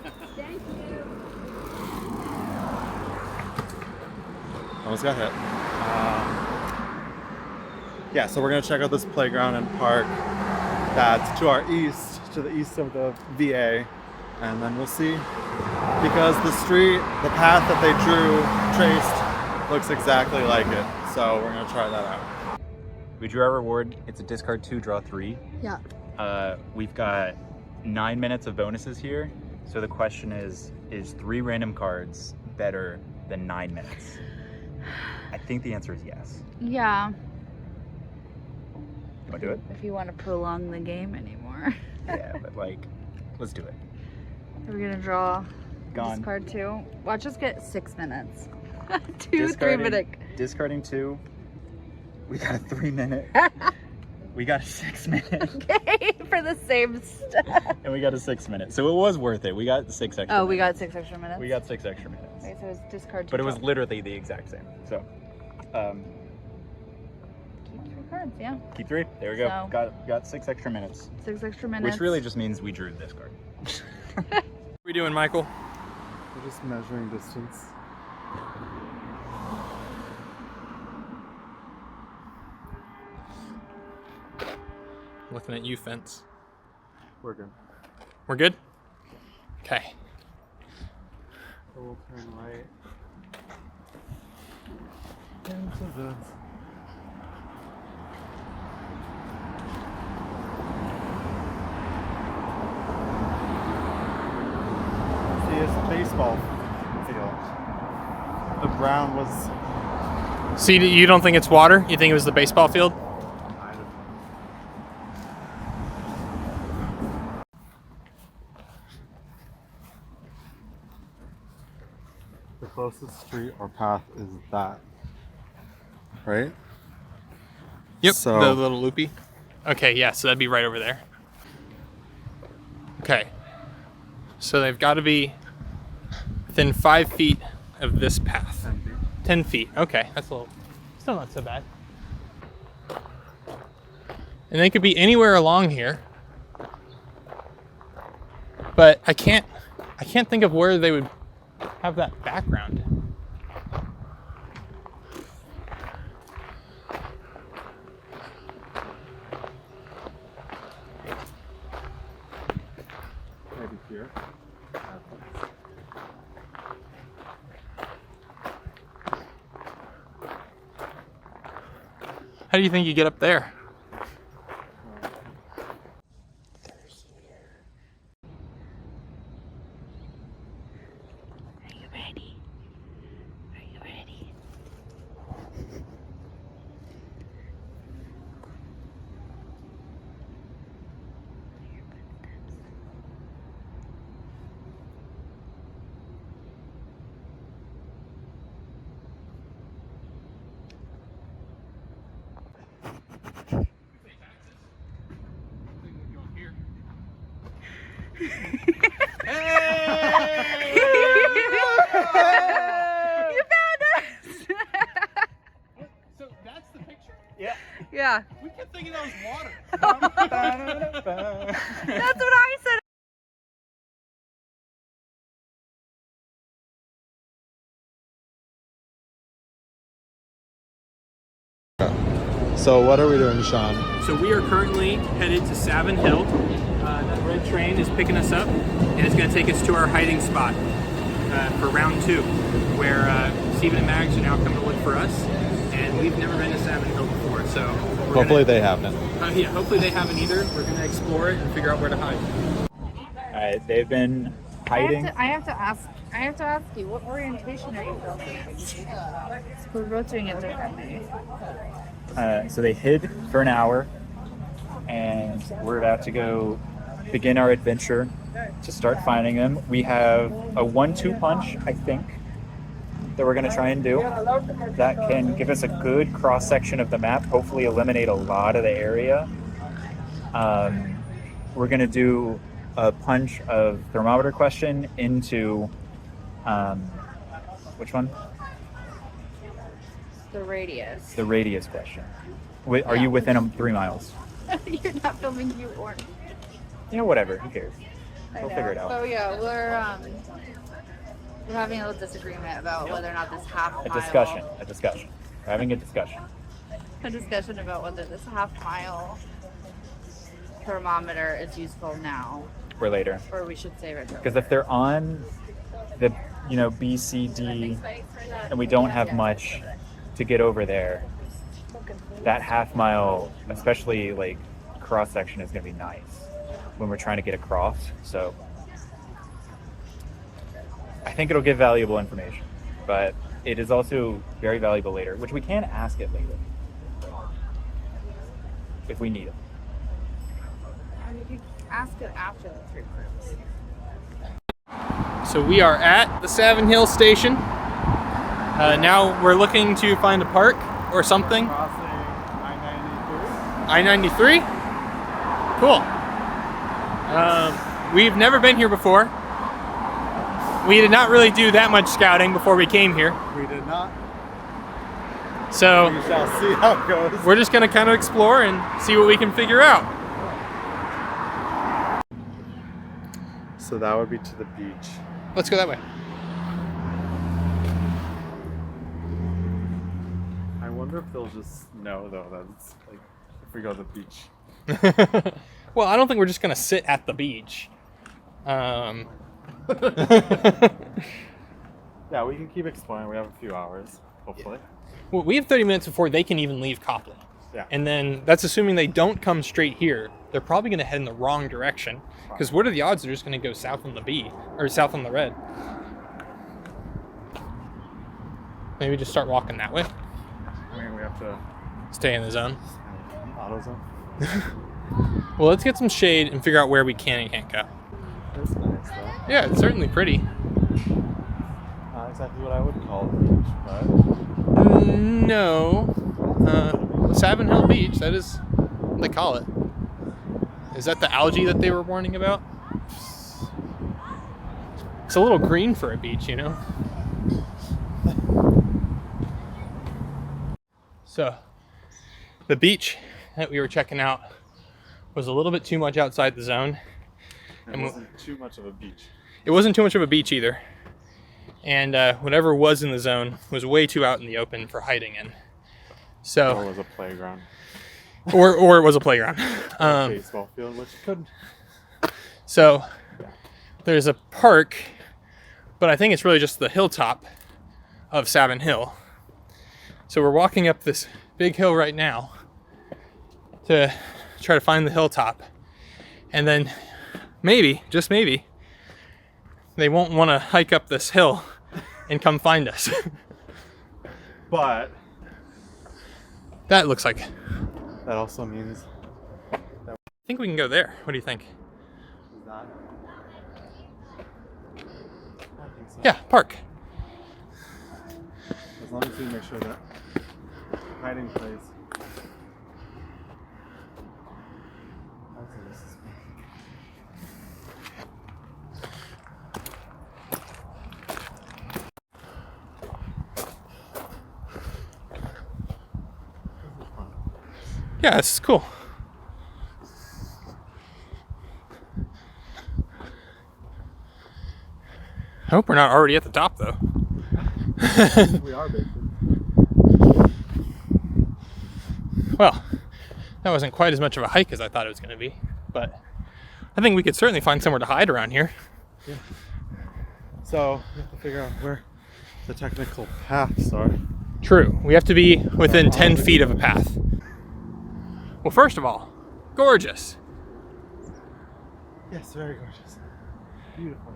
Almost got hit. Yeah, so we're gonna check out this playground and park that's to our east, to the east of the VA, and then we'll see. Because the street, the path that they traced, looks exactly like it. So we're gonna try that out. we drew our reward. It's a discard 2, draw 3. Yeah. We've got 9 minutes of bonuses here. So the question is 3 random cards better than 9 minutes? I think the answer is yes. Yeah. You want to do it? If you want to prolong the game anymore. Yeah, but like, let's do it. We're gonna draw Gone. discard 2. Watch us get 6 minutes. 2 Discarding- 3-minute. Discarding 2. We got a 3-minute. We got a 6-minute. Okay, for the same stuff. And we got a 6-minute. So it was worth it. We got 6 extra Oh, we minutes. got 6 extra minutes. We got 6 extra minutes. Okay, so it's discard 2. But it was draw. literally the exact same. So Keep 3 cards, yeah. keep 3. There we go. So- Got 6 extra minutes. 6 extra minutes. Which really just means we drew this card. What are we doing, Michael? We're just measuring distance. Looking at you, fence. We're good. We're good? Okay. So we'll turn right into this. See, it's a baseball field. The brown was So you don't think it's water? You think it was the baseball field? I don't know. The closest street or path is that. Right? Yep. So- The little loopy. Okay, yeah, so that'd be right over there. Okay. So they've got to be within 5 feet of this path. 10 feet. 10 feet. Okay, that's a little, still not so bad. And they could be anywhere along here. But I can't think of where they would have that background. Maybe here. How do you think you get up there? Are you ready? Are you ready? You found us! So that's the picture? Yeah. We kept thinking that was water. That's what I said. So what are we doing, Sean? So we are currently headed to Savin Hill. That red train is picking us up, and it's going to take us to our hiding spot for round 2, where Steven and Mags are now coming to look for us. And we've never been to Savin Hill before, so Hopefully they haven't. yeah, hopefully they haven't either. We're going to explore it and figure out where to hide. All right, they've been hiding. I have to ask you, what orientation are you filming? We're both doing it differently. So they hid for an hour, and we're about to go begin our adventure to start finding them. We have a 1-2 punch, I think, that we're going to try and do. That can give us a good cross section of the map, hopefully eliminate a lot of the area. We're going to do a punch of thermometer question into which one? The radius. The radius question. Are you within 3 miles? You're not filming you or You know, whatever. Who cares? We'll figure it out. So yeah, we're having a little disagreement about whether or not this half mile. A discussion. We're having a discussion. A discussion about whether this half mile thermometer is useful now, For later. or we should save it. for Because if they're on the, B, C, D, and we don't have much to get over there, that half mile, especially like cross section, is going to be nice when we're trying to get across. So I think it'll give valuable information, but it is also very valuable later, which we can ask it later if we need it. And you can ask it after the 3 groups. So we are at the Savin Hill station. Now we're looking to find a park or something. Crossing I-93. I-93? Cool. We've never been here before. We did not really do that much scouting before we came here. We did not. So We shall see how it goes. we're just gonna kind of explore and see what we can figure out. So that would be to the beach. Let's go that way. I wonder if they'll just know though that it's like if we go to the beach. Well, I don't think we're just gonna sit at the beach. Yeah, we can keep exploring. We have a few hours, hopefully. Well, we have 30 minutes before they can even leave Copley. Yeah. And then that's assuming they don't come straight here. They're probably going to head in the wrong direction. Because what are the odds they're just going to go south on the B or south on the red? Maybe just start walking that way. I mean, we have to Stay in the zone. auto zone. Well, let's get some shade and figure out where we can and can't go. It's nice though. Yeah, it's certainly pretty. Not exactly what I would call a beach, but No. Savin Hill Beach, that is what they call it. Is that the algae that they were warning about? It's a little green for a beach, you know? So, the beach that we were checking out was a little bit too much outside the zone. it wasn't too much of a beach. It wasn't too much of a beach either. And whatever was in the zone was way too out in the open for hiding in. Or So, it was a playground. or it was a playground. Baseball field, which could. So there's a park, but I think it's really just the hilltop of Savin Hill. So we're walking up this big hill right now to try to find the hilltop. And then maybe, just maybe, they won't want to hike up this hill and come find us. But That looks like. I that also means think we can go there. What do you think? not. I think so. Yeah, park. As long as we make sure that hiding place. This is Yeah, this is cool. I hope we're not already at the top though. we are basically. well, that wasn't quite as much of a hike as I thought it was going to be, but I think we could certainly find somewhere to hide around here. Yeah. So we have to figure out where the technical paths are. True. We have to be within 10 feet of a path. Well, first of all, gorgeous. Yes, very gorgeous. Beautiful.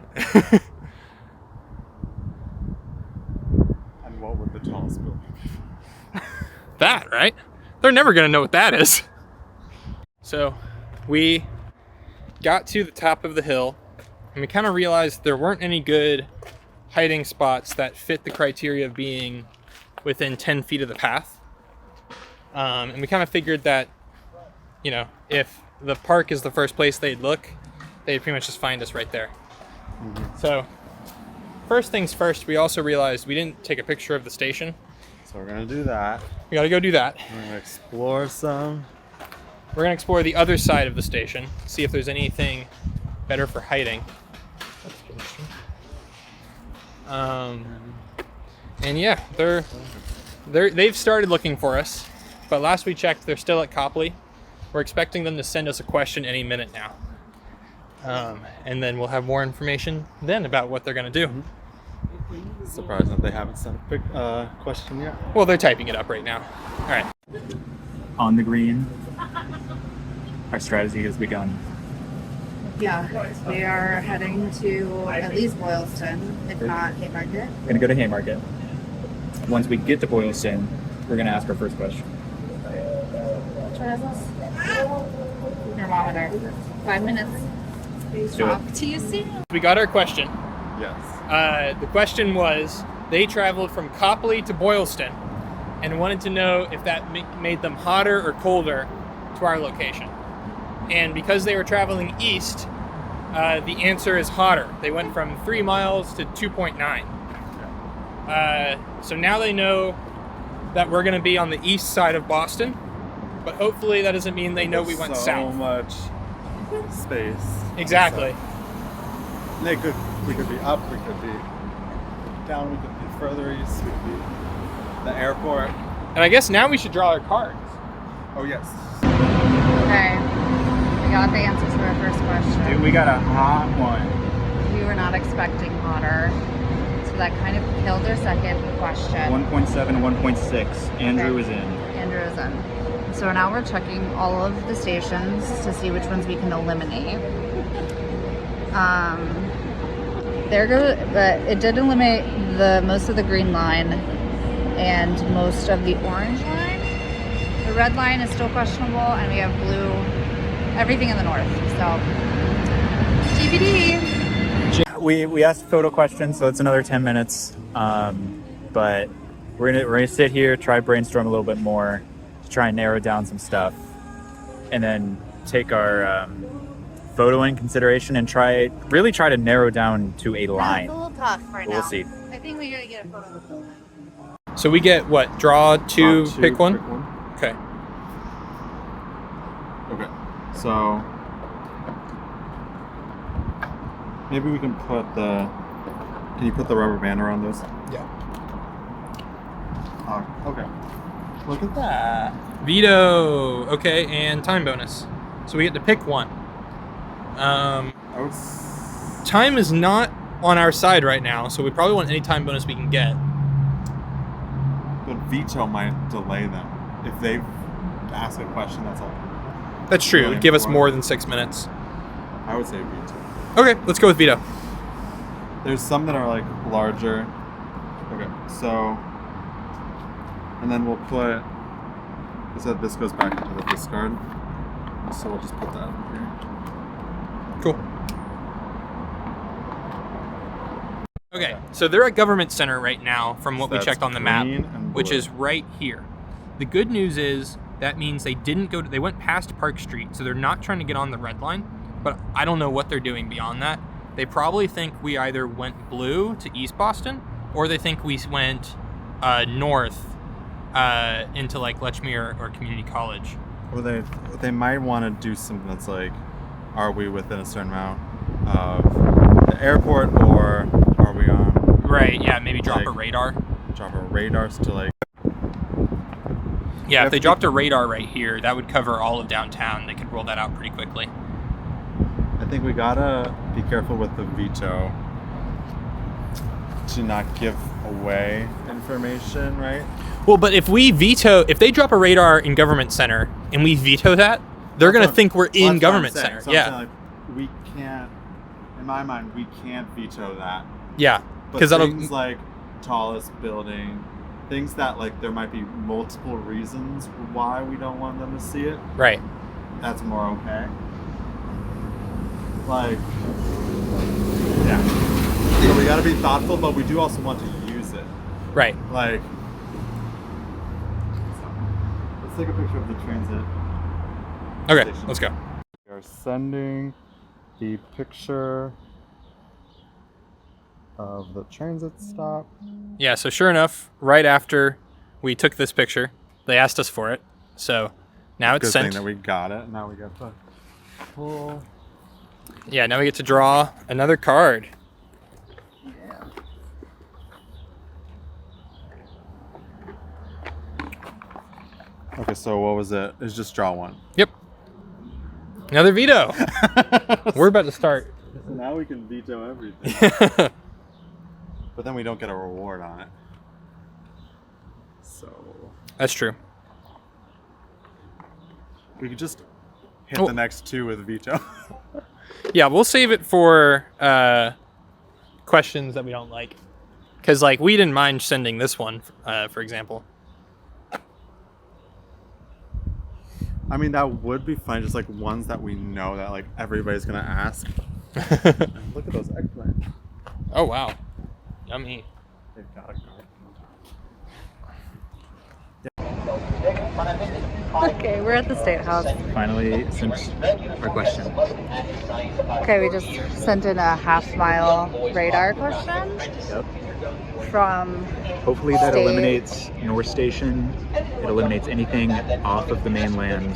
And what would the tallest building be? That, right? They're never going to know what that is. So we got to the top of the hill and we kind of realized there weren't any good hiding spots that fit the criteria of being within 10 feet of the path. And we kind of figured that, you know, if the park is the first place they'd look, they'd pretty much just find us right there. So first things first, we also realized we didn't take a picture of the station. So we're gonna do that. We gotta go do that. We're gonna explore some. We're gonna explore the other side of the station, see if there's anything better for hiding. That's interesting. And yeah, they've started looking for us, but last we checked, they're still at Copley. We're expecting them to send us a question any minute now. And then we'll have more information then about what they're gonna do. Surprised that they haven't sent a big question yet. Well, they're typing it up right now. All right. On the green, our strategy has begun. Yeah, we are heading to at least Boylston, if not Haymarket. We're gonna go to Haymarket. Once we get to Boylston, we're gonna ask our first question. Thermometer. 5 minutes. Do it. Talk to you soon. We got our question. Yes. The question was, they traveled from Copley to Boylston and wanted to know if that made them hotter or colder to our location. And because they were traveling east, the answer is hotter. They went from 3 miles to 2.9. So now they know that we're going to be on the east side of Boston, but hopefully that doesn't mean they know we went so south. much space. Exactly. We could be up, we could be down, we could be further east, we could be the airport. And I guess now we should draw our cards. Oh yes. Okay. We got the answers to our first question. Dude, we got a hot one. We were not expecting hotter. So that kind of killed our second question. 1.7, 1.6. Andrew Okay. is in. Andrew is in. So now we're checking all of the stations to see which ones we can eliminate. But it did eliminate most of the green line and most of the orange line. The red line is still questionable, and we have blue, everything in the north. So TBD. We asked photo questions, so it's another 10 minutes. But we're gonna sit here, try brainstorm a little bit more, to try and narrow down some stuff, and then take our photo in consideration and really try to narrow down to a line. It's a little tough right But now. we'll see. I think we gotta get a photo of the building. So we get what? Draw two, pick one? Okay. Okay. So maybe we can put the. Can you put the rubber band around this? Yeah. Okay. Look at that. Veto. Okay, and time bonus. So we get to pick one. Time is not on our side right now, so we probably want any time bonus we can get. But veto might delay them if they ask a question that's all. That's true. It Really would give us important. more than 6 minutes. I would say veto. Okay, let's go with veto. There's some that are like larger. Okay, so and then we'll put. So this goes back into the discard. So we'll just put that here. Cool. Okay, so they're at Government Center right now from what we That's checked on the map, green and which blue. is right here. The good news is that means they they went past Park Street, so they're not trying to get on the red line, but I don't know what they're doing beyond that. They probably think we either went blue to East Boston, or they think we went north into like Lechmere or Community College. Or they might want to do something that's like, are we within a certain amount of the airport, or are we on Right, yeah, maybe drop a Like- radar. drop our radars to like. Yeah, if they dropped a radar right here, that would cover all of downtown. They could roll that out pretty quickly. I think we gotta be careful with the veto to not give away information, right? Well, but if they drop a radar in Government Center and we veto that, they're going to think we're in Government Center. So Yeah. like, we can't, in my mind, we can't veto that. Yeah. But Because things like tallest building, things that like there might be multiple reasons why we don't want them to see it, right. that's more okay. Like, yeah. So we gotta be thoughtful, but we do also want to use it. Right. Like, let's take a picture of the transit. Okay, station. let's go. We are sending the picture of the transit stop. Yeah, so sure enough, right after we took this picture, they asked us for it. So now it's Good sent. thing that we got it. Now we got the full. Yeah, now we get to draw another card. Okay, so what was it? It's just draw one. Yep. Another veto. We're about to start. So now we can veto everything. But then we don't get a reward on it. So That's true. we could just hit Oh. the next two with veto. Yeah, we'll save it for questions that we don't like. Because, like, we didn't mind sending this one, for example. I mean, that would be fun. Just like ones that we know that like everybody's gonna ask. Look at those eggplants. Oh, wow. Yummy. They've got a garden. Okay, we're at the State House. Finally, since our question. Okay, we just sent in a half-mile radar question Yep. from Hopefully that State. eliminates North Station. It eliminates anything off of the mainland.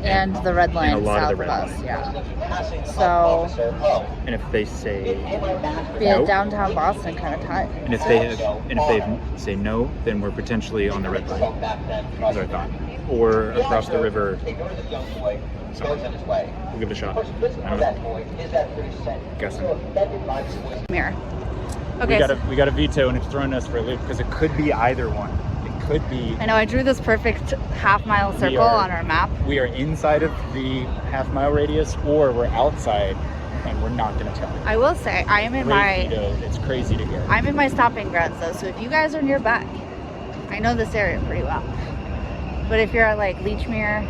and the red line And a lot south of the of red us. line. Yeah. So And if they say be in Nope. downtown Boston kind of time. and if they say no, then we're potentially on the red line. Is our thought. Or across the river. So we'll give it a shot. I don't know. Guessing. Mirror. Okay. We got a veto and it's throwing us for a loop because it could be either one. It could be I know I drew this perfect half-mile circle are- on our map. we are inside of the half-mile radius or we're outside and we're not going to tell. I will say I am in Great my veto. It's crazy to hear. I'm in my stopping grounds though, so if you guys are nearby, I know this area pretty well. But if you're at like Leechmere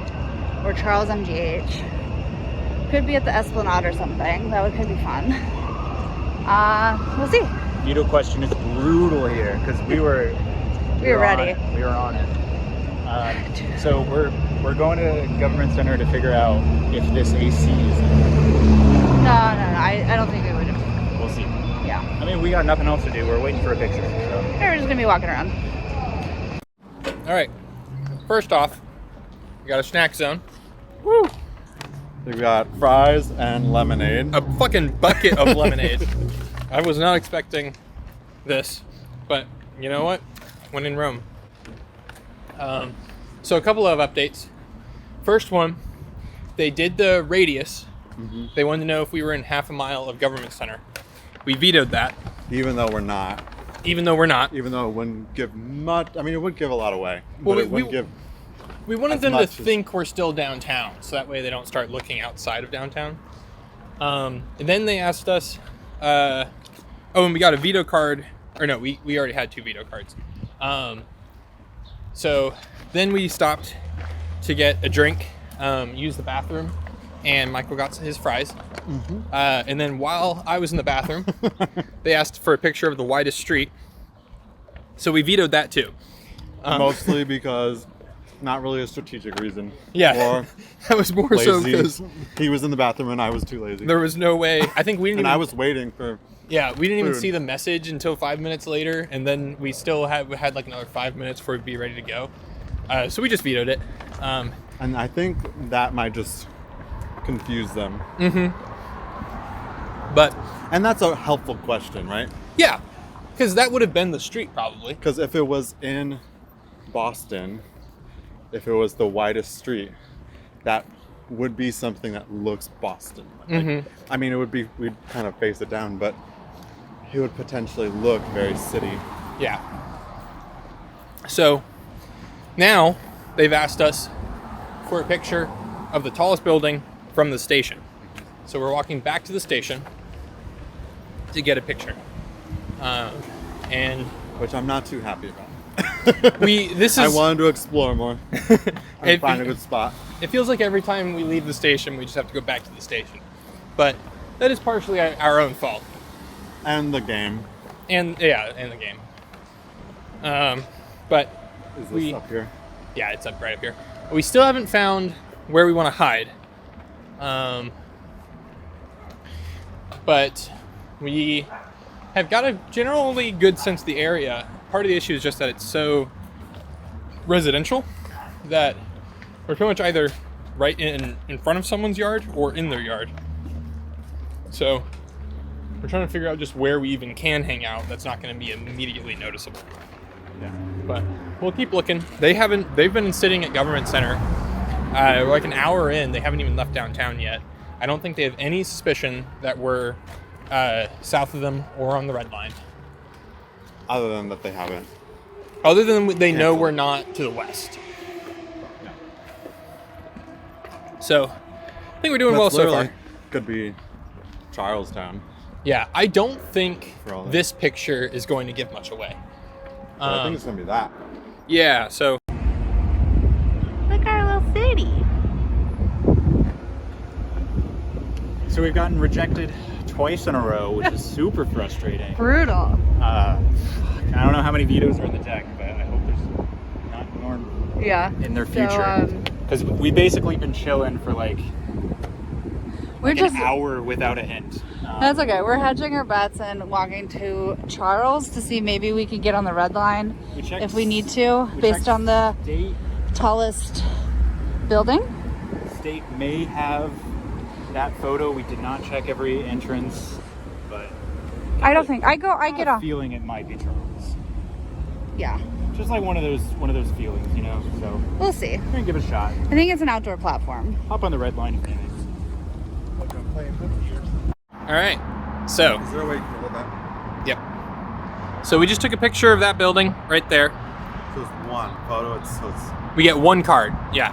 or Charles MGH, could be at the Esplanade or something. That could be fun. We'll see. Veto question is brutal here because we were ready. We were on it. So we're going to Government Center to figure out if this AC is. No. I don't think we would. We'll see. Yeah. I mean, we got nothing else to do. We're waiting for a picture. So. We're just gonna be walking around. All right. First off, we got a snack zone. We've got fries and lemonade. A fucking bucket of lemonade. I was not expecting this, but you know what? When in Rome. So a couple of updates. First one, they did the radius. They wanted to know if we were in half a mile of Government Center. We vetoed that, Even though we're not. even though we're not. Even though it wouldn't give much. I mean, it would give a lot away. Well, But it wouldn't give. We wanted As them to much as- think we're still downtown, so that way they don't start looking outside of downtown. And then they asked us, and we got a veto card, or no, we already had 2 veto cards. So then we stopped to get a drink, use the bathroom, and Michael got his fries. And then while I was in the bathroom, they asked for a picture of the widest street. So we vetoed that too. Mostly because not really a strategic reason. Yeah, Or that was more so lazy. because He was in the bathroom and I was too lazy. there was no way. I think we didn't. and even, I was waiting for. Yeah, we didn't even food. see the message until 5 minutes later, and then we still had like another 5 minutes for it to be ready to go. So we just vetoed it. And I think that might just confuse them. But And that's a helpful question, right? yeah, because that would have been the street probably. Because if it was in Boston, if it was the widest street, that would be something that looks Boston. Like, I mean, it would be, we'd kind of face it down, but it would potentially look very city. Yeah. So now they've asked us for a picture of the tallest building from the station. So we're walking back to the station to get a picture. And Which I'm not too happy about. I I wanted to explore more and find a good spot. It feels like every time we leave the station, we just have to go back to the station. But that is partially our own fault. And the game. And the game. But Is this up here? yeah, it's up right up here. We still haven't found where we want to hide. But we have got a generally good sense of the area. Part of the issue is just that it's so residential that we're pretty much either right in front of someone's yard or in their yard. So we're trying to figure out just where we even can hang out that's not going to be immediately noticeable. Yeah. But we'll keep looking. They've been sitting at Government Center like an hour in. They haven't even left downtown yet. I don't think they have any suspicion that we're south of them or on the red line. Other than that they haven't. Other than they know we're not to the west. So I think we're doing well so far. Could be Charlestown. Yeah, I don't think For all that. this picture is going to give much away. But I think it's gonna be that. Yeah, so Look, our little city. So we've gotten rejected twice in a row, which is super frustrating. Brutal. I don't know how many vetoes are in the deck, but I hope there's not more Yeah. in their So, future. Because we basically been chilling for like we're just. an hour without a hint. That's okay. We're hedging our bets and walking to Charles to see maybe we can get on the red line We checked if we need to, we based checked on the State tallest building. State may have that photo. We did not check every entrance, but I don't think I get I off. feeling it might be Charles. Yeah, Just like one of those feelings, you know. So we'll see. we're gonna give it a shot. I think it's an outdoor platform. Hop on the red line if anything. all right. So Is there a way you can look at? yep. So we just took a picture of that building right there. So it's one photo, so it's We get one card. Yeah.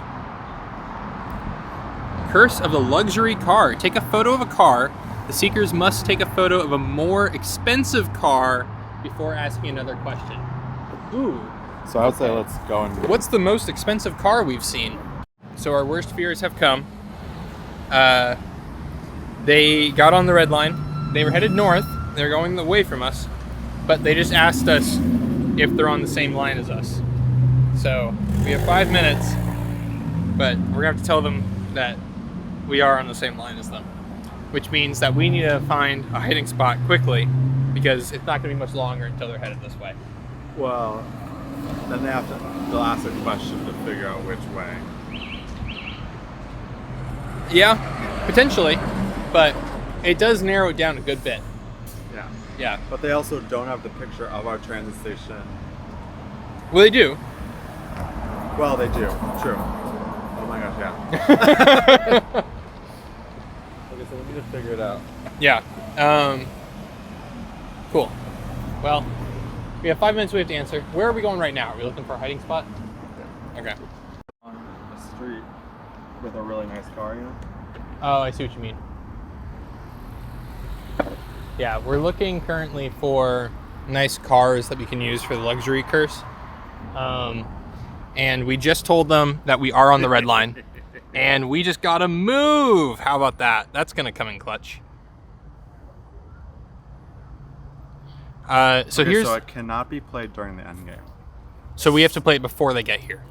Curse of the luxury car. Take a photo of a car. The seekers must take a photo of a more expensive car before asking another question. Ooh. so I would say let's go and What's the most expensive car we've seen? So our worst fears have come. They got on the red line. They were headed north. They're going away from us. But they just asked us if they're on the same line as us. So we have 5 minutes, but we're gonna have to tell them that we are on the same line as them. Which means that we need to find a hiding spot quickly because it's not gonna be much longer until they're headed this way. well then they'll ask a question to figure out which way. Yeah, potentially, but it does narrow it down a good bit. Yeah. Yeah. But they also don't have the picture of our transit station. Well, they do. Well, they do. True. Oh my gosh, yeah. Okay, so we need to figure it out. Yeah. Cool. Well, we have 5 minutes we have to answer. Where are we going right now? Are we looking for a hiding spot? Okay. On a street with a really nice car, you know? Oh, I see what you mean. Yeah, we're looking currently for nice cars that we can use for the luxury curse. And we just told them that we are on the red line. And we just gotta move. How about that? That's gonna come in clutch. So Okay, here's so it cannot be played during the end game. so we have to play it before they get here.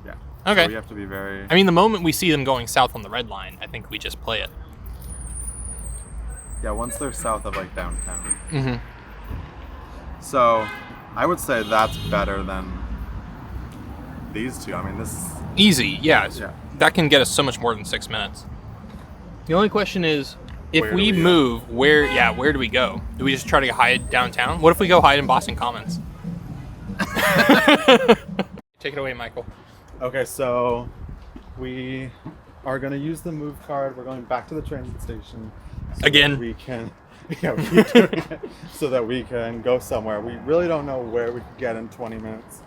Yeah. Okay. So we have to be very. I mean, the moment we see them going south on the red line, I think we just play it. Yeah, once they're south of like downtown. Mm-hmm. So I would say that's better than these two. I mean, this is. Easy, yeah. Yeah. That can get us so much more than 6 minutes. The only question is, if Where do we we go? move, where do we go? Do we just try to hide downtown? What if we go hide in Boston Commons? Take it away, Michael. Okay, so we are going to use the move card. We're going back to the transit station. So Again. that we can, yeah, we keep doing it so that we can go somewhere. We really don't know where we could get in 20 minutes,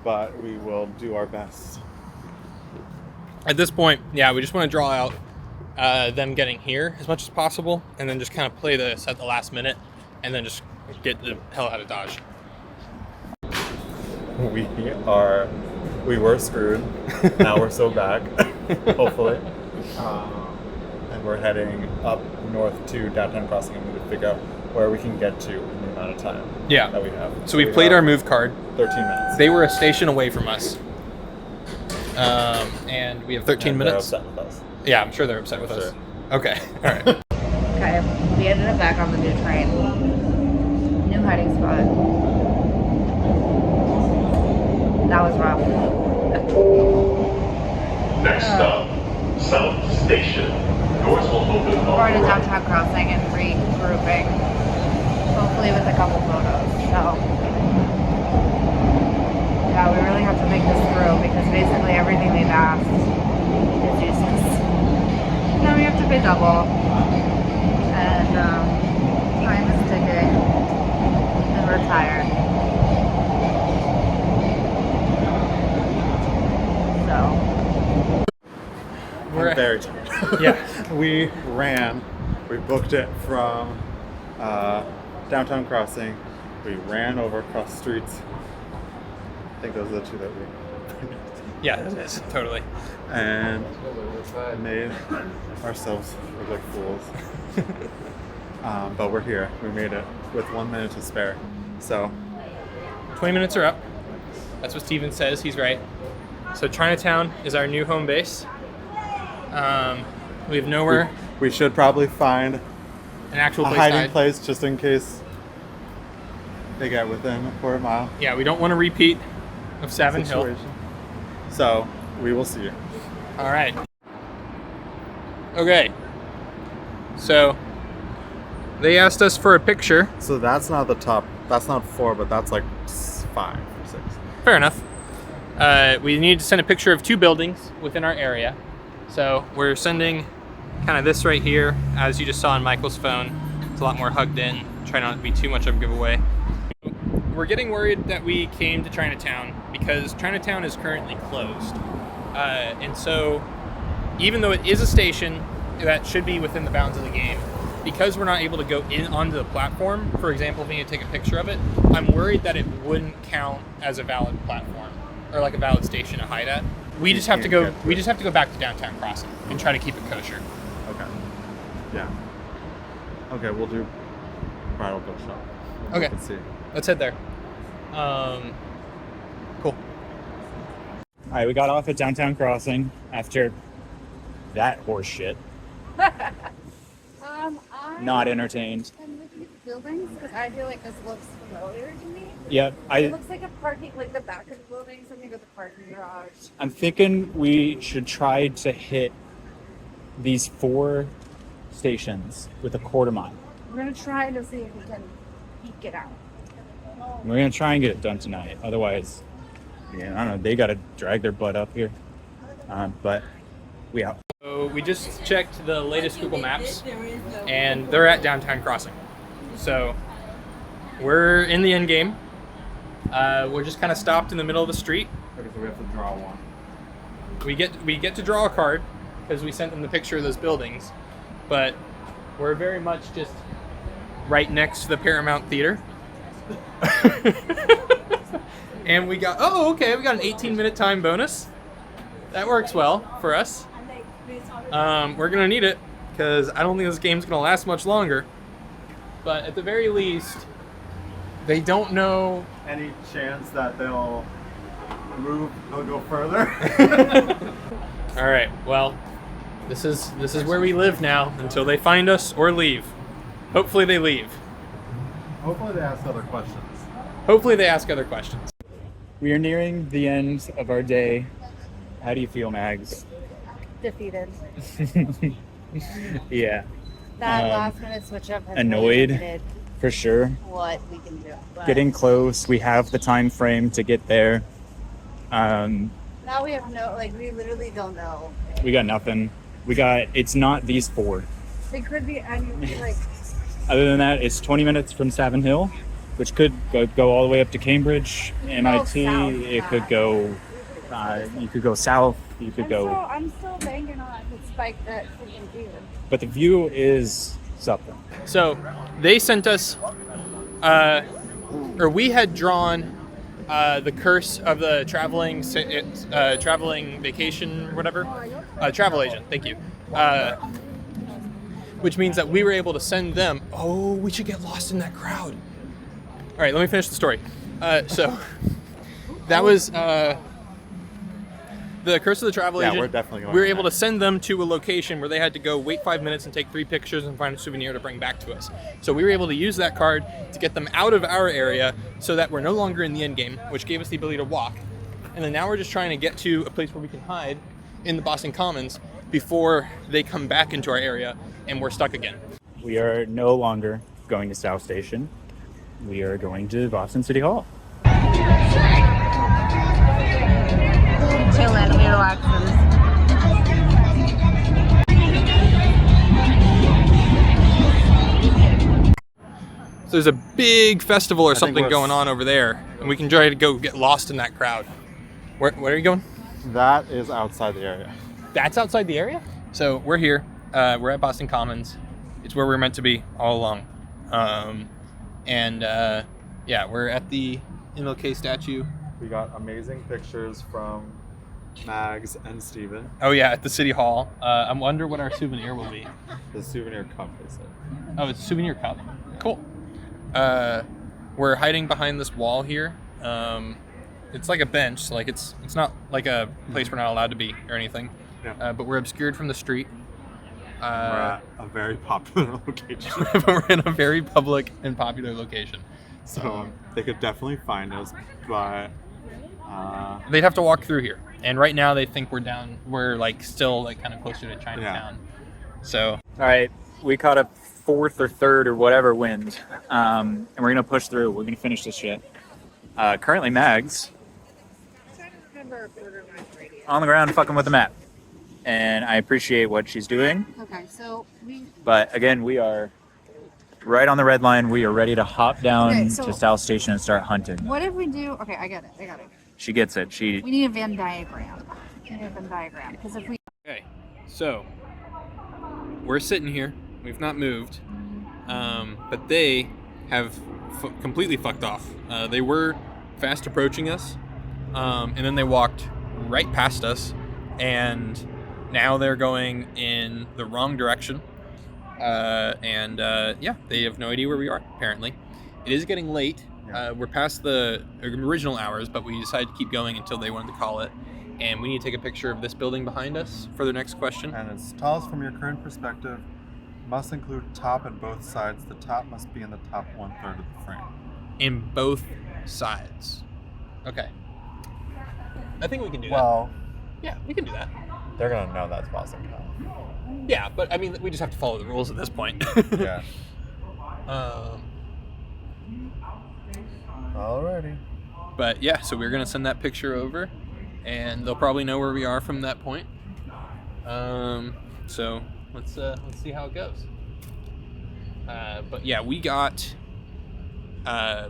but we will do our best. At this point, yeah, we just want to draw out them getting here as much as possible, and then just kind of play this at the last minute, and then just get the hell out of Dodge. We were screwed. Now we're so back, hopefully. And we're heading up north to Downtown Crossing, and we need to figure out where we can get to in the amount of time Yeah. that we have. So we played have our move card. 13 minutes. They were a station away from us. And we have 13 And minutes. They're upset with us. Yeah, I'm sure they're upset with us. Sure. Okay, all right. Okay, we ended up back on the new train. New hiding spot. That was rough. Next stop, South Station. Doors will open We're going to Downtown Crossing and regrouping. Hopefully with a couple photos. So, yeah, we really have to make this through because basically everything they've asked is useless. Now we have to pay double. And time is ticking. And we're tired. So, We're I'm very tired. Yeah. We ran. We booked it from Downtown Crossing. We ran over across the streets. I think those are the two that we Yeah, it is. Totally. and made ourselves look like fools. But we're here. We made it with 1 minute to spare. So 20 minutes are up. That's what Steven says. He's right. So Chinatown is our new home base. We have nowhere, we should probably find an actual a place hiding to hide. place just in case they get within a quarter mile Yeah, we don't want to repeat of Savin Hill. situation. So we will see you. All right. Okay. So they asked us for a picture. So that's not the top. That's not 4, but that's like 5 or 6. Fair enough. We need to send a picture of 2 buildings within our area. So we're sending kind of this right here, as you just saw on Michael's phone. It's a lot more hugged in. Try not to be too much of a giveaway. We're getting worried that we came to Chinatown because Chinatown is currently closed. And so even though it is a station that should be within the bounds of the game, because we're not able to go in onto the platform, for example, if we need to take a picture of it, I'm worried that it wouldn't count as a valid platform or like a valid station to hide at. We just have to go. We just have to go back to Downtown Crossing and try to keep it kosher. Okay. Yeah. Okay, we'll do Bridal Bookshop. Okay. Let's see. Let's head there. Cool. All right, we got off at Downtown Crossing after that horse shit. Not entertained. I'm looking at the buildings because I feel like this looks familiar to me. Yep, It looks like a parking, like the back of the building, something with a parking garage. I'm thinking we should try to hit these 4 stations with a quarter mile. We're gonna try to see if we can eke it out. We're gonna try and get it done tonight. Otherwise, yeah, I don't know. They gotta drag their butt up here. But we out. So we just checked the latest Google Maps, and they're at Downtown Crossing. So we're in the end game. We're just kind of stopped in the middle of the street. Okay, so we have to draw one. We get to draw a card because we sent them the picture of those buildings, but we're very much just right next to the Paramount Theater. And we got we got an 18-minute time bonus. That works well for us. We're gonna need it because I don't think this game's gonna last much longer. But at the very least, they don't know. Any chance that they'll go further? All right. Well, this is where we live now until they find us or leave. Hopefully they leave. Hopefully they ask other questions. Hopefully they ask other questions. We are nearing the end of our day. How do you feel, Mags? Defeated. Yeah, That last minute switch up has annoyed. really limited for sure. what we can do. But Getting close. We have the time frame to get there. Now we have no, like, we literally don't know. We got nothing. It's not these four. It could be any, like, Other than that, it's 20 minutes from Savin Hill, which could go all the way up to Cambridge, MIT. south, It could go, you could go south. You could go, I'm still banking on the spike that freaking view. but the view is something. So they sent us, or we had drawn the curse of the traveling vacation, whatever, travel agent. Thank you. Which means that we were able to send them. Oh, we should get lost in that crowd. All right, let me finish the story. So that was the curse of the travel Yeah, agent. we're definitely going We were on able that. to send them to a location where they had to go wait 5 minutes and take 3 pictures and find a souvenir to bring back to us. So we were able to use that card to get them out of our area so that we're no longer in the end game, which gave us the ability to walk. And then now we're just trying to get to a place where we can hide in the Boston Commons before they come back into our area and we're stuck again. We are no longer going to South Station. We are going to Boston City Hall. Chilling, we relaxing. So there's a big festival or think something we're- going on over there, and we can try to go get lost in that crowd. Where are you going? That is outside the area. That's outside the area? So we're here. We're at Boston Commons. It's where we're meant to be all along. Yeah, we're at the MLK statue. We got amazing pictures from Mags and Steven. Oh yeah, at the City Hall. I wonder what our souvenir will be. The souvenir cup, they said. Oh, it's a souvenir cup. Cool. We're hiding behind this wall here. It's like a bench, so like it's not like a place we're not allowed to be or anything. Yeah. But we're obscured from the street. We're at a very popular location. We're in a very public and popular location. So they could definitely find us, but They'd have to walk through here. And right now they think we're like still like kind of closer to Chinatown. So All right, we caught a 4th or 3rd or whatever wind, and we're gonna push through. We're gonna finish this shit. Currently, Mags on the ground fucking with the map, and I appreciate what she's doing. Okay, so But again, we are right on the red line. We are ready to hop down Okay, so- to South Station and start hunting. what if we do? Okay, I got it. She gets it. We need a Venn diagram. Because if we okay, so we're sitting here. We've not moved, but they have completely fucked off. They were fast approaching us, and then they walked right past us, and now they're going in the wrong direction. Yeah, they have no idea where we are. Apparently, it is getting late. We're past the original hours, but we decided to keep going until they wanted to call it. And we need to take a picture of this building behind us for the next question. and it's tallest from your current perspective. Must include top and both sides. The top must be in the top 1/3 of the frame. In both sides. Okay. I think we can do Well, that. Yeah, we can do that. they're gonna know that's Boston Commons. Yeah, but I mean, we just have to follow the rules at this point. Yeah. Alrighty. But yeah, so we're gonna send that picture over, and they'll probably know where we are from that point. So let's see how it goes. But yeah, we got. Oh,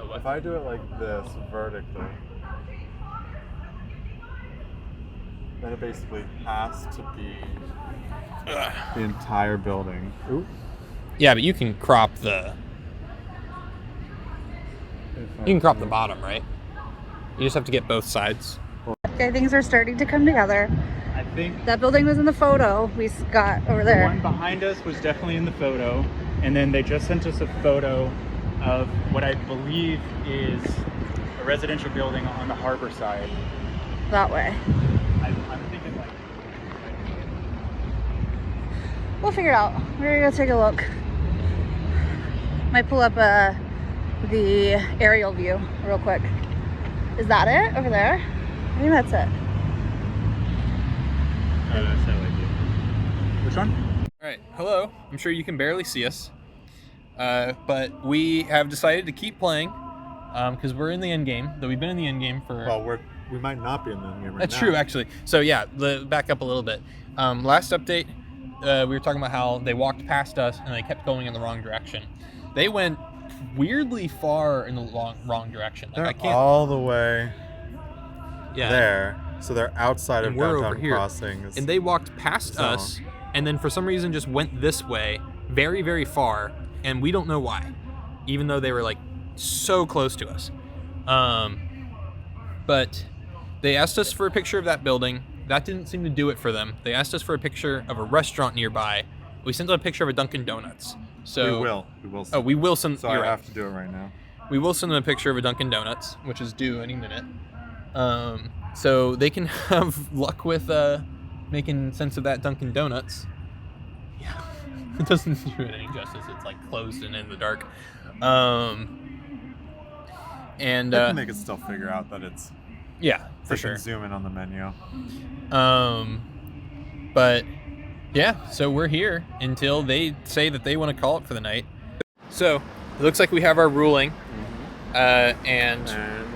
what? If I do it like this vertically, then it basically has to be the entire building. Ooh. Yeah, but you can crop the. You can crop the bottom, right? You just have to get both sides. okay, things are starting to come together. I think That building was in the photo we got over the there. one behind us was definitely in the photo, and then they just sent us a photo of what I believe is a residential building on the harbor side. That way. I'm thinking like. We'll figure it out. We're gonna go take a look. Might pull up the aerial view real quick. Is that it over there? I think that's it. Oh, that's how I do. Which one? All right, hello. I'm sure you can barely see us, but we have decided to keep playing because we're in the end game. Though we've been in the end game for. Well, we're we might not be in the end game right That's now. true, actually. So yeah, back up a little bit. Last update, we were talking about how they walked past us and they kept going in the wrong direction. They went weirdly far in the wrong direction. Like, They're I can't. all the way Yeah. there, so they're outside And of we're downtown over here. crossings. And they walked past So- us, and then for some reason just went this way, very, very far, and we don't know why, even though they were like so close to us. But they asked us for a picture of that building. That didn't seem to do it for them. They asked us for a picture of a restaurant nearby. We sent them a picture of a Dunkin' Donuts. So we will. Oh, we will send. So I you're right. have to do it right now. We will send them a picture of a Dunkin' Donuts, which is due any minute. So they can have luck with making sense of that Dunkin' Donuts. Yeah, it doesn't do it any justice. It's like closed and in the dark. And I can make it still figure out that it's yeah, for they sure. can zoom in on the menu. But yeah, so we're here until they say that they want to call it for the night. So it looks like we have our ruling, and And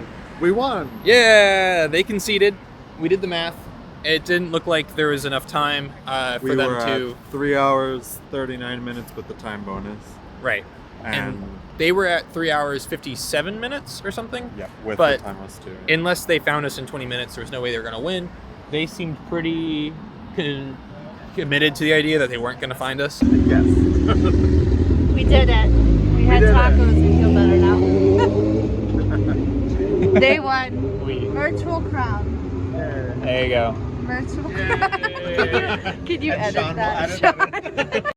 we won. yeah, they conceded. We did the math. It didn't look like there was enough time for We them were to at 3 hours 39 minutes with the time bonus. right. And They were at 3 hours 57 minutes or something. yeah, with but the time bonus too. Unless they found us in 20 minutes, there was no way they were going to win. They seemed pretty committed to the idea that they weren't going to find us. Yes. We did it. We had did it. tacos. We feel better now. They won. Virtual crown. There you go. Virtual crown. Can you edit Sean will that, edit Sean?